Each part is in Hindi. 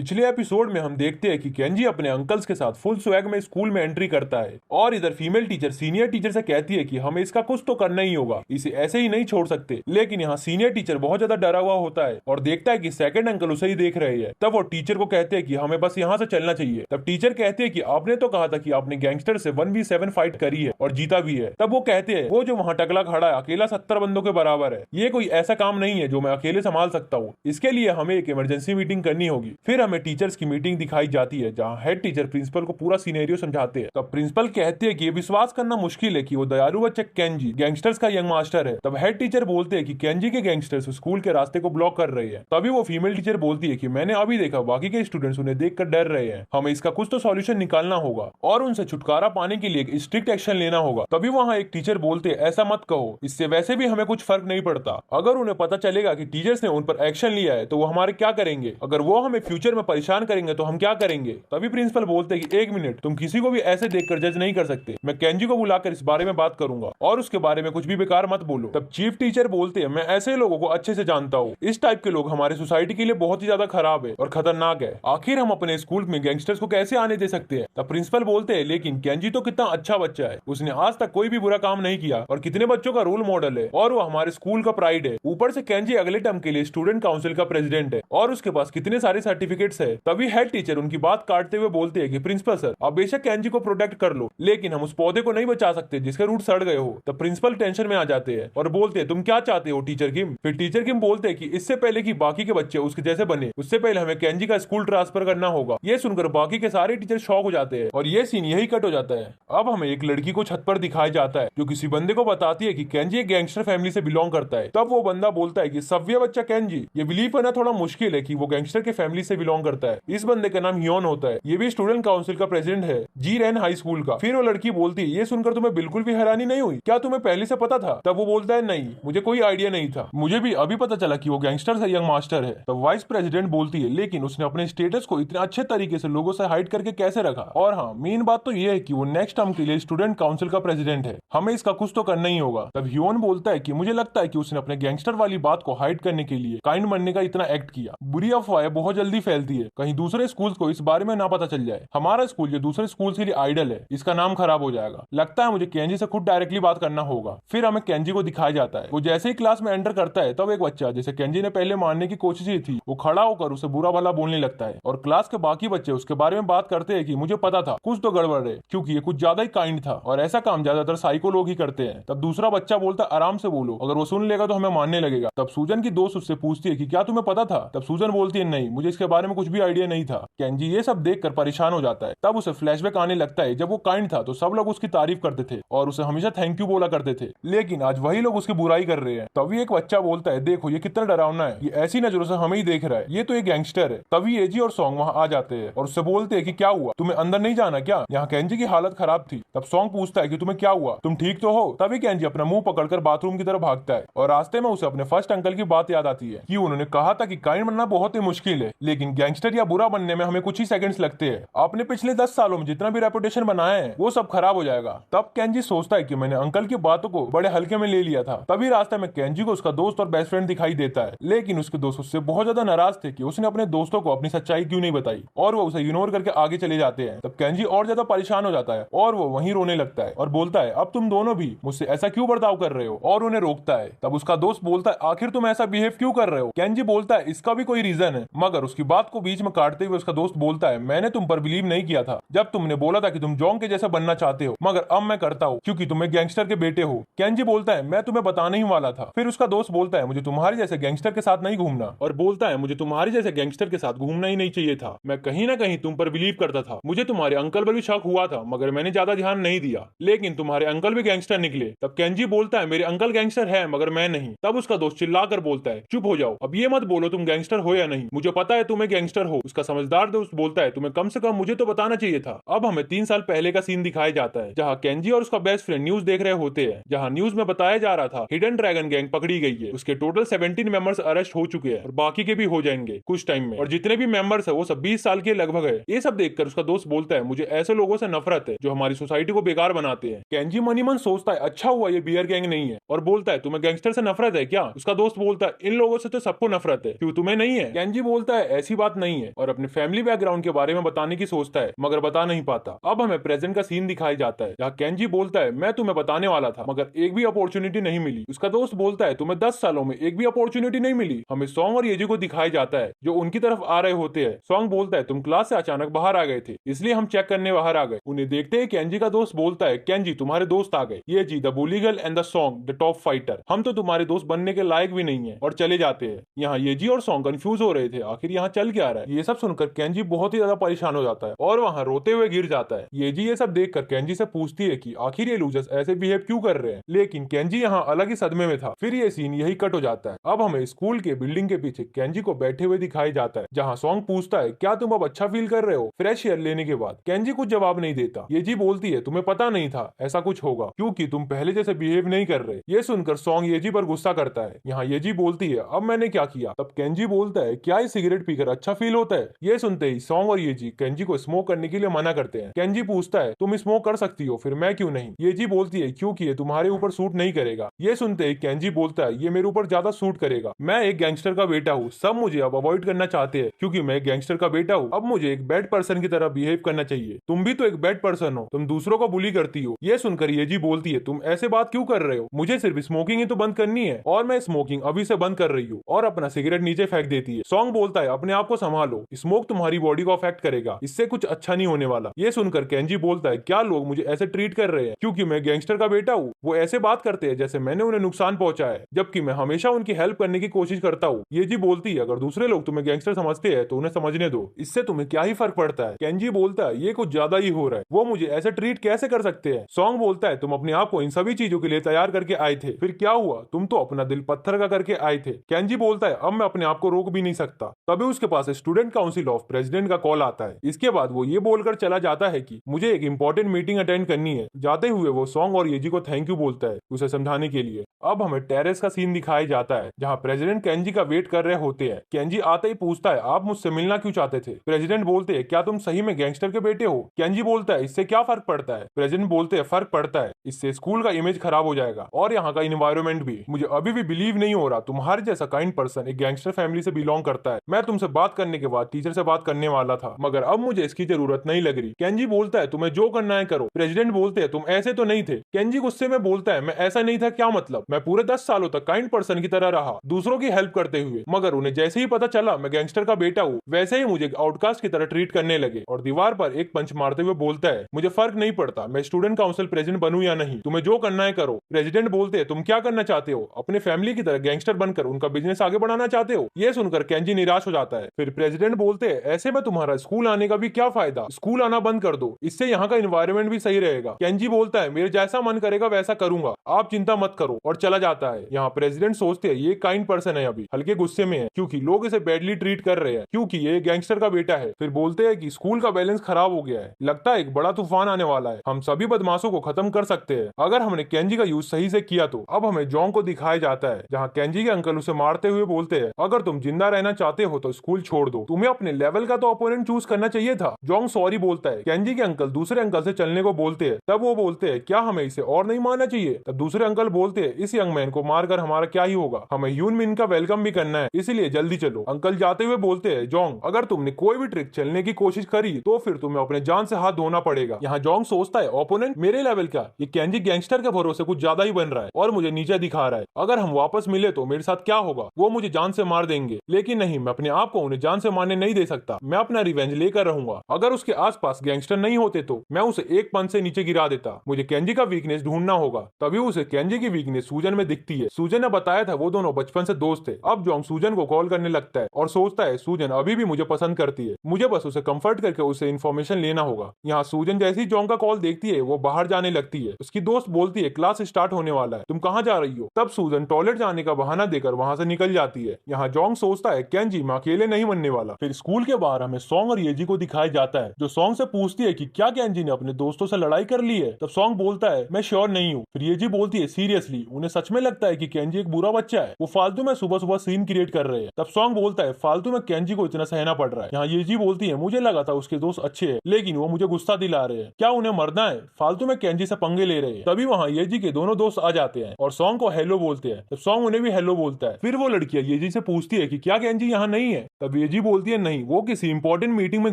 पिछले एपिसोड में हम देखते हैं कि केंजी अपने अंकल्स के साथ फुल स्वैग में स्कूल में एंट्री करता है और इधर फीमेल टीचर सीनियर टीचर से कहती है कि हमें इसका कुछ तो करना ही होगा, इसे ऐसे ही नहीं छोड़ सकते। लेकिन यहाँ सीनियर टीचर बहुत ज्यादा डरा हुआ होता है और देखता है कि सेकंड अंकल उसे ही देख रहे हैं। तब वो टीचर को कहते हैं कि हमें बस यहाँ से चलना चाहिए। तब टीचर कहते हैं कि आपने तो कहा था कि आपने गैंगस्टर से 1v7 फाइट करी है और जीता भी है। तब वो कहते हैं वो जो वहाँ टकला खड़ा है अकेला 70 बंदों के बराबर है, ये कोई ऐसा काम नहीं है जो मैं अकेले संभाल सकता हूँ, इसके लिए हमें एक इमरजेंसी मीटिंग करनी होगी। फिर हमें टीचर्स की मीटिंग दिखाई जाती है जहाँ हेड टीचर प्रिंसिपल को पूरा सिनेरियो समझाते हैं। तब प्रिंसिपल कहते हैं कि ये विश्वास करना मुश्किल है कि वो दयालु बच्चा केंजी गैंगस्टर्स का यंग मास्टर है। तब हेड टीचर बोलते हैं कि केंजी के गैंगस्टर्स स्कूल के रास्ते को ब्लॉक कर रहे हैं। तभी वो फीमेल टीचर बोलती है कि मैंने अभी देखा बाकी के स्टूडेंट्स उन्हें देखकर डर रहे हैं, हमें इसका कुछ तो सॉल्यूशन निकालना होगा और उनसे छुटकारा पाने के लिए एक स्ट्रिक्ट एक्शन लेना होगा। तभी वहाँ एक टीचर बोलते हैं ऐसा मत कहो, इससे वैसे भी हमें कुछ फर्क नहीं पड़ता। अगर उन्हें पता चलेगा कि टीचर्स ने उन पर एक्शन लिया है तो वो हमारे क्या करेंगे, अगर वो हमें फ्यूचर में परेशान करेंगे तो हम क्या करेंगे। तभी प्रिंसिपल बोलते हैं कि एक मिनट, तुम किसी को भी ऐसे देखकर जज नहीं कर सकते, मैं केंजी को बुलाकर इस बारे में बात करूंगा और उसके बारे में कुछ भी बेकार मत बोलो। तब चीफ टीचर बोलते हैं मैं ऐसे लोगों को अच्छे से जानता हूँ, इस टाइप के लोग हमारे सोसाइटी के लिए बहुत ही ज्यादा खराब है और खतरनाक है, आखिर हम अपने स्कूल में गैंगस्टर्स को कैसे आने दे सकते हैं। तब प्रिंसिपल बोलते हैं लेकिन केंजी तो कितना अच्छा बच्चा है, उसने आज तक कोई भी बुरा काम नहीं किया और कितने बच्चों का रोल मॉडल है और वो हमारे स्कूल का प्राइड है। ऊपर से केंजी अगले टर्म के लिए स्टूडेंट काउंसिल का प्रेसिडेंट है और उसके पास कितने सारे सर्टिफिकेट्स है। तभी हेड टीचर उनकी बात काटते हुए बोलते हैं कि प्रिंसिपल सर, आप बेशक केंजी को प्रोटेक्ट कर लो लेकिन हम उस पौधे को नहीं बचा सकते जिसके रूट सड़ गए हो। तब प्रिंसिपल टेंशन में आ जाते हैं और बोलते हैं तुम क्या चाहते हो टीचर किम। फिर टीचर किम बोलते हैं कि इससे पहले कि बाकी के बच्चे उसके जैसे बने उससे पहले हमें केंजी का स्कूल ट्रांसफर करना होगा। ये सुनकर बाकी के सारे टीचर शॉक हो जाते हैं और ये सीन यही कट हो जाता है। अब हमें एक लड़की को छत पर दिखाया जाता है जो किसी बंदे को बताती है कि केंजी एक गैंगस्टर फैमिली से बिलोंग करता है। तब वो बंदा बोलता है कि सभ्य बच्चा केंजी, ये बिलीव करना थोड़ा मुश्किल है कि वो गैंगस्टर के फैमिली से बिलोंग करता है। इस बंदे का नाम हियोन होता है, ये भी स्टूडेंट काउंसिल का प्रेसिडेंट है जी रैन हाई स्कूल का। फिर वो लड़की बोलती है ये सुनकर तुम्हें बिल्कुल भी हैरानी नहीं हुई, क्या तुम्हें पहले से पता था। तब वो बोलता है नहीं, मुझे कोई आइडिया नहीं था, मुझे भी अभी पता चला कि वो गैंगस्टर से यंग मास्टर है। तब वाइस प्रेसिडेंट बोलती है लेकिन उसने अपने स्टेटस को इतने अच्छे तरीके से लोगों से हाइड करके कैसे रखा। और हाँ, मेन बात तो ये है कि वो नेक्स्ट टर्म के लिए स्टूडेंट काउंसिल का प्रेसिडेंट है, हमें इसका कुछ तो करना ही होगा। तब ह्यून बोलता है कि मुझे लगता है कि उसने अपने गैंगस्टर वाली बात को हाइड करने के लिए काइंड बनने का इतना एक्ट किया। बुरी अफवाहें बहुत जल्दी फैलती है, कहीं दूसरे स्कूल को इस बारे में ना पता चल जाए, हमारा स्कूल जो दूसरे स्कूल के लिए आइडल है इसका नाम खराब हो जाएगा। लगता है मुझे केंजी से खुद डायरेक्टली बात करना होगा। फिर हमें केंजी को दिखाया जाता है, वो जैसे ही क्लास में एंटर करता है तब एक बच्चा जिसे केंजी ने पहले मारने की कोशिश की थी वो खड़ा होकर उसे बुरा भला बोलने लगता है और क्लास के बाकी बच्चे उसके बारे में बात करते हैं कि मुझे पता था कुछ तो गड़बड़ है क्योंकि ये कुछ ज्यादा ही काइंड था और ऐसा काम ज्यादातर साइको लोग ही करते हैं। तब दूसरा बच्चा बोलता आराम से बोलो, अगर वो सुन लेगा तो हमें मारने लगेगा। तब सूजन की दोस्त उससे पूछती है कि क्या तुम्हें पता था। तब सूजन बोलती है नहीं, मुझे इसके बारे में कुछ भी आइडिया नहीं था। केंजी ये सब देखकर परेशान हो जाता है। तब उसे फ्लैशबैक आने लगता है जब वो काइंड था तो सब लोग उसकी तारीफ करते थे और उसे हमेशा थैंक यू बोला करते थे, लेकिन आज वही लोग उसकी बुराई कर रहे हैं। तभी एक बच्चा बोलता है देखो ये कितना डरावना है, ये ऐसी नजरों से हमें ही देख रहा है, ये तो एक गैंगस्टर है। तभी एजी और सॉन्ग वहाँ आ जाते हैं और उससे बोलते हैं कि क्या हुआ, तुम्हें अंदर नहीं जाना क्या, यहाँ केंजी की हालत खराब थी। तब सॉन्ग पूछता है कि तुम्हें क्या हुआ, तुम ठीक तो हो। तभी केंजी अपना मुंह पकड़कर बाथरूम की तरफ भागता है और रास्ते में उसे अपने फर्स्ट अंकल की बात याद आती है कि उन्होंने कहा था कि काइंड बनना बहुत ही मुश्किल है लेकिन गैंगस्टर या बुरा बनने में हमें कुछ ही सेकंड्स लगते हैं, आपने पिछले 10 सालों में जितना भी रेपुटेशन बनाया है वो सब खराब हो जाएगा। तब केंजी सोचता है कि मैंने अंकल की बातों को बड़े हल्के में ले लिया था। तभी रास्ते में केंजी को उसका दोस्त और बेस्ट फ्रेंड दिखाई देता है, लेकिन उसके दोस्त उससे बहुत ज्यादा नाराज थे कि उसने अपने दोस्तों को अपनी सच्चाई क्यों नहीं बताई और वो उसे इग्नोर करके आगे चले जाते हैं। तब केंजी और ज्यादा परेशान हो जाता है और वो वहीं रोने लगता है और बोलता है अब तुम दोनों भी मुझसे ऐसा क्यों बर्ताव कर रहे हो, और उन्हें रोकता है। तब उसका दोस्त बोलता है आखिर तुम ऐसा बिहेव क्यों कर रहे हो। केंजी बोलता है इसका भी कोई रीजन है, मगर उसकी बात को बीच में काटते हुए उसका दोस्त बोलता है मैंने तुम पर बिलीव नहीं किया था जब तुमने बोला था कि तुम जॉन्ग के जैसा बनना चाहते हो, मगर अब मैं करता हूँ क्योंकि तुम एक गैंगस्टर के बेटे हो। केंजी बोलता है मैं तुम्हें बताने ही वाला था। फिर उसका दोस्त बोलता है मुझे तुम्हारे जैसे गैंगस्टर के साथ नहीं घूमना, और बोलता है मुझे तुम्हारे जैसे गैंगस्टर के साथ घूमना ही नहीं चाहिए था, मैं कहीं ना कहीं तुम पर बिलीव करता था, मुझे तुम्हारे अंकल पर भी शक हुआ था मगर मैंने ज्यादा ध्यान नहीं दिया, लेकिन तुम्हारे अंकल भी गैंगस्टर निकले। तब केंजी बोलता है मेरे अंकल गैंगस्टर है मगर मैं नहीं। तब उसका दोस्त चिल्लाकर बोलता है चुप हो जाओ, अब ये मत बोलो तुम गैंगस्टर हो या नहीं, मुझे पता है तुम एक गैंगस्टर हो। उसका समझदार दोस्त बोलता है तुम्हें कम से कम मुझे तो बताना चाहिए था। अब हमें 3 साल पहले का सीन दिखाया जाता है जहाँ केंजी और उसका बेस्ट फ्रेंड न्यूज देख रहे होते हैं, जहाँ न्यूज में बताया जा रहा था हिडन ड्रैगन गैंग पकड़ी गई है, उसके टोटल 17 मेंबर्स अरेस्ट हो चुके हैं और बाकी के भी हो जाएंगे कुछ टाइम में, और जितने भी मेंबर्स है वो सब 20 साल के लगभग है। ये सब देखकर उसका दोस्त बोलता है मुझे ऐसे लोगों से नफरत है जो हमारी सोसाइटी को बेकार बनाते हैं। केंजी मनी मन सोचता है अच्छा हुआ ये बियर गैंग नहीं है और बोलता है तुम्हें गैंगस्टर से नफरत है क्या। उसका दोस्त बोलता है इन लोगों से तो सबको नफरत है, क्यों तुम्हें नहीं है। केंजी बोलता है ऐसी बात बात नहीं है और अपने फैमिली बैकग्राउंड के बारे में बताने की सोचता है मगर बता नहीं पाता। अब हमें प्रेजेंट का सीन दिखाई जाता है जहाँ केंजी बोलता है मैं तुम्हें बताने वाला था मगर एक भी अपॉर्चुनिटी नहीं मिली। उसका दोस्त बोलता है तुम्हें 10 सालों में एक भी अपॉर्चुनिटी नहीं मिली। हमें सॉन्ग और येजी को दिखाया जाता है जो उनकी तरफ आ रहे होते हैं। सॉन्ग बोलता है तुम क्लास से अचानक बाहर आ गए थे इसलिए हम चेक करने बाहर आ गए। उन्हें देखते ही केंजी का दोस्त बोलता है केंजी तुम्हारे दोस्त आ गए, ये जी the bully girl and the song the top fighter, हम तो तुम्हारे दोस्त बनने के लायक भी नहीं है और चले जाते हैं। यहाँ येजी और सॉन्ग कंफ्यूज हो रहे थे आखिर यहाँ चल क्या रहा है। ये सब सुनकर केंजी बहुत ही ज्यादा परेशान हो जाता है और वहाँ रोते हुए गिर जाता है। येजी ये सब देखकर केंजी से पूछती है कि आखिर ये लूजर्स ऐसे बिहेव क्यों कर रहे हैं, लेकिन केंजी यहाँ अलग ही सदमे में था। फिर ये सीन यही कट हो जाता है। अब हमें स्कूल के बिल्डिंग के पीछे केंजी को बैठे हुए दिखाई जाता है जहाँ सॉन्ग पूछता है क्या तुम अब अच्छा फील कर रहे हो फ्रेश एयर लेने के बाद। केंजी कुछ जवाब नहीं देता। येजी बोलती है तुम्हें पता नहीं था ऐसा कुछ होगा क्योंकि तुम पहले जैसे बिहेव नहीं कर रहे। ये सुनकर सॉन्ग येजी पर गुस्सा करता है। यहाँ येजी बोलती है अब मैंने क्या किया। तब केंजी बोलता है क्या ये सिगरेट पीकर अच्छा फील होता है। ये सुनते ही सॉन्ग और येजी केंजी को स्मोक करने के लिए मना करते हैं। केंजी पूछता है तुम स्मोक कर सकती हो फिर मैं क्यों नहीं। येजी बोलती है क्योंकि ये तुम्हारे ऊपर सूट नहीं करेगा। ये सुनते ही केंजी बोलता है ये मेरे ऊपर ज्यादा सूट करेगा, मैं एक गैंगस्टर का बेटा हूँ, सब मुझे अब अवॉइड करना चाहते हैं क्योंकि मैं एक गैंगस्टर का बेटा हूँ। अब मुझे एक बैड पर्सन की तरह बिहेव करना चाहिए, तुम भी तो एक बैड पर्सन हो, तुम दूसरों को बुली करती हो। ये सुनकर येजी बोलती है तुम ऐसे बात क्यों कर रहे हो, मुझे सिर्फ स्मोकिंग ही तो बंद करनी है और मैं स्मोकिंग अभी से बंद कर रही हूँ और अपना सिगरेट नीचे फेंक देती है। सॉन्ग बोलता है अपने आप को संभालो, स्मोक तुम्हारी बॉडी को अफेक्ट करेगा, इससे कुछ अच्छा नहीं होने वाला। ये सुनकर केंजी बोलता है क्या लोग मुझे ऐसे ट्रीट कर रहे हैं क्योंकि मैं गैंगस्टर का बेटा हूँ, वो ऐसे बात करते हैं जैसे मैंने उन्हें नुकसान पहुंचा है जबकि मैं हमेशा उनकी हेल्प करने की कोशिश करता हूँ। येजी बोलती है अगर दूसरे लोग तुम्हें गैंगस्टर समझते हैं तो उन्हें समझने दो, इससे तुम्हें क्या ही फर्क पड़ता है। केंजी बोलता है ये कुछ ज्यादा ही हो रहा है, वो मुझे ऐसे ट्रीट कैसे कर सकते हैं। सॉन्ग बोलता है तुम अपने आप को इन सभी चीजों के लिए तैयार करके आए थे, फिर क्या हुआ, तुम तो अपना दिल पत्थर का करके आए थे। केंजी बोलता है अब मैं अपने आप को रोक भी नहीं सकता। तभी उसके पास स्टूडेंट काउंसिल ऑफ प्रेसिडेंट का कॉल आता है। इसके बाद वो ये बोलकर चला जाता है कि मुझे एक इंपॉर्टेंट मीटिंग अटेंड करनी है। जाते हुए वो सॉन्ग और येजी को थैंक यू बोलता है उसे समझाने के लिए। अब हमें टेरेस का सीन दिखाया जाता है जहाँ प्रेसिडेंट केंजी का वेट कर रहे होते हैं। केंजी आते ही पूछता है आप मुझसे मिलना क्यों चाहते थे। प्रेसिडेंट बोलते हैं क्या तुम सही में गैंगस्टर के बेटे हो। केंजी बोलता है इससे क्या फर्क पड़ता है। प्रेसिडेंट बोलते हैं फर्क पड़ता है, इससे स्कूल का इमेज खराब हो जाएगा और यहाँ का इन्वायरमेंट भी। मुझे अभी भी बिलीव नहीं हो रहा तुम्हारे जैसा काइंड पर्सन एक गैंगस्टर फैमिली से बिलोंग करता है। मैं तुमसे बात करने के बाद टीचर से बात करने वाला था मगर अब मुझे इसकी जरूरत नहीं लग रही। केंजी बोलता है तुम्हें जो करना है करो। प्रेसिडेंट बोलते हैं तुम ऐसे तो नहीं थे। केंजी गुस्से में बोलता है मैं ऐसा नहीं था क्या मतलब, मैं पूरे 10 सालों तक काइंड पर्सन की तरह रहा दूसरों की हेल्प करते हुए, मगर उन्हें जैसे ही पता चला मैं गैंगस्टर का बेटा हूँ वैसे ही मुझे आउटकास्ट की तरह ट्रीट करने लगे और दीवार पर एक पंच मारते हुए बोलता है मुझे फर्क नहीं पड़ता मैं स्टूडेंट काउंसिल प्रेसिडेंट बनूं या नहीं, तुम्हें जो करना है करो। प्रेसिडेंट बोलते हैं तुम क्या करना चाहते हो, अपने फैमिली की तरह गैंगस्टर बनकर उनका बिजनेस आगे बढ़ाना चाहते हो। ये सुनकर केंजी निराश हो जाता है। फिर प्रेसिडेंट बोलते हैं ऐसे में तुम्हारा स्कूल आने का भी क्या फायदा, स्कूल आना बंद कर दो, इससे यहाँ का एनवायरनमेंट भी सही रहेगा। केंजी बोलता है मेरे जैसा मन करेगा वैसा करूंगा, आप चिंता मत करो और चला जाता है। यहाँ प्रेसिडेंट सोचते हैं ये काइंड पर्सन है, अभी हल्के गुस्से में है क्योंकि लोग इसे बैडली ट्रीट कर रहे हैं क्योंकि ये गैंगस्टर का बेटा है। फिर बोलते हैं कि स्कूल का बैलेंस खराब हो गया है, लगता है एक बड़ा तूफान आने वाला है, हम सभी बदमाशों को खत्म कर सकते हैं अगर हमने केंजी का यूज सही से किया तो। अब हमें जोंग को दिखाया जाता है जहाँ केंजी के अंकल उसे मारते हुए बोलते हैं अगर तुम जिंदा रहना चाहते हो तो स्कूल छोड़ दो, तुम्हें अपने लेवल का तो अपोनेंट चूज करना चाहिए था। जोंग सॉरी बोलता है। केंजी के अंकल दूसरे अंकल से चलने को बोलते हैं। तब वो बोलते हैं क्या हमें इसे और नहीं मारना चाहिए। तब दूसरे अंकल बोलते हैं इस यंग मैन को मारकर हमारा क्या ही होगा, हमें ह्यून मिन का वेलकम भी करना है इसलिए जल्दी चलो। अंकल जाते हुए बोलते हैं जोंग अगर तुमने कोई भी ट्रिक चलने की कोशिश करी तो फिर तुम्हें अपने जान से हाथ धोना पड़ेगा। यहाँ जोंग सोचता है ओपोनेंट मेरे लेवल का, ये केंजी गैंगस्टर के भरोसे कुछ ज्यादा ही बन रहा है और मुझे नीचे दिखा रहा है, अगर हम वापस मिले तो मेरे साथ क्या होगा, वो मुझे जान से मार देंगे। लेकिन नहीं, मैं अपने आप को उन्हें जान से मारने नहीं दे सकता, मैं अपना रिवेंज लेकर रहूंगा। अगर उसके आसपास गैंगस्टर नहीं होते तो मैं उसे एक पंच से नीचे गिरा देता। मुझे केंजी का वीकनेस ढूंढना होगा। तभी उसे केंजी की वीकनेस सूजन में दिखती है। सूजन ने बताया था वो दोनों बचपन से दोस्त थे। अब जोंग सूजन को कॉल करने लगता है और सोचता है सूजन अभी भी मुझे पसंद करती है, मुझे बस उसे कंफर्ट करके उसे इन्फॉर्मेशन लेना होगा। यहाँ सूजन जैसी जोंग का कॉल देखती है वो बाहर जाने लगती है। उसकी दोस्त बोलती है क्लास स्टार्ट होने वाला है, तुम कहाँ जा रही हो। तब सूजन टॉयलेट जाने का बहाना देकर वहां से निकल जाती है। यहाँ जोंग सोचता है केंजी मैं अकेले नहीं बनने वाला। फिर स्कूल के बाहर हमें सॉन्ग और येजी को दिखाया जाता है जो सॉन्ग से पूछती है कि क्या केंजी ने अपने दोस्तों से लड़ाई कर ली है। तब सॉन्ग बोलता है मैं श्योर नहीं हूँ। फिर येजी बोलती है सीरियसली, उन्हें सच में लगता है कि केंजी एक बुरा बच्चा है, वो फालतू में सुबह सुबह सीन क्रिएट कर रहे हैं। तब सॉन्ग बोलता है फालतू में केंजी को इतना सहना पड़ रहा है। यहाँ येजी बोलती है मुझे लगा था उसके दोस्त अच्छे हैं लेकिन वो मुझे गुस्सा दिला रहे हैं, क्या उन्हें मरना है, फालतू में केंजी से पंगे ले रहे हैं। तभी वहाँ येजी के दोनों दोस्त आ जाते हैं और सॉन्ग को हेलो बोलते हैं। तब सॉन्ग उन्हें भी हेलो बोलता है। फिर वो लड़कियां येजी से पूछती है कि क्या केंजी यहाँ नहीं है। तब तब येजी बोलती है नहीं, वो किसी इंपॉर्टेंट मीटिंग में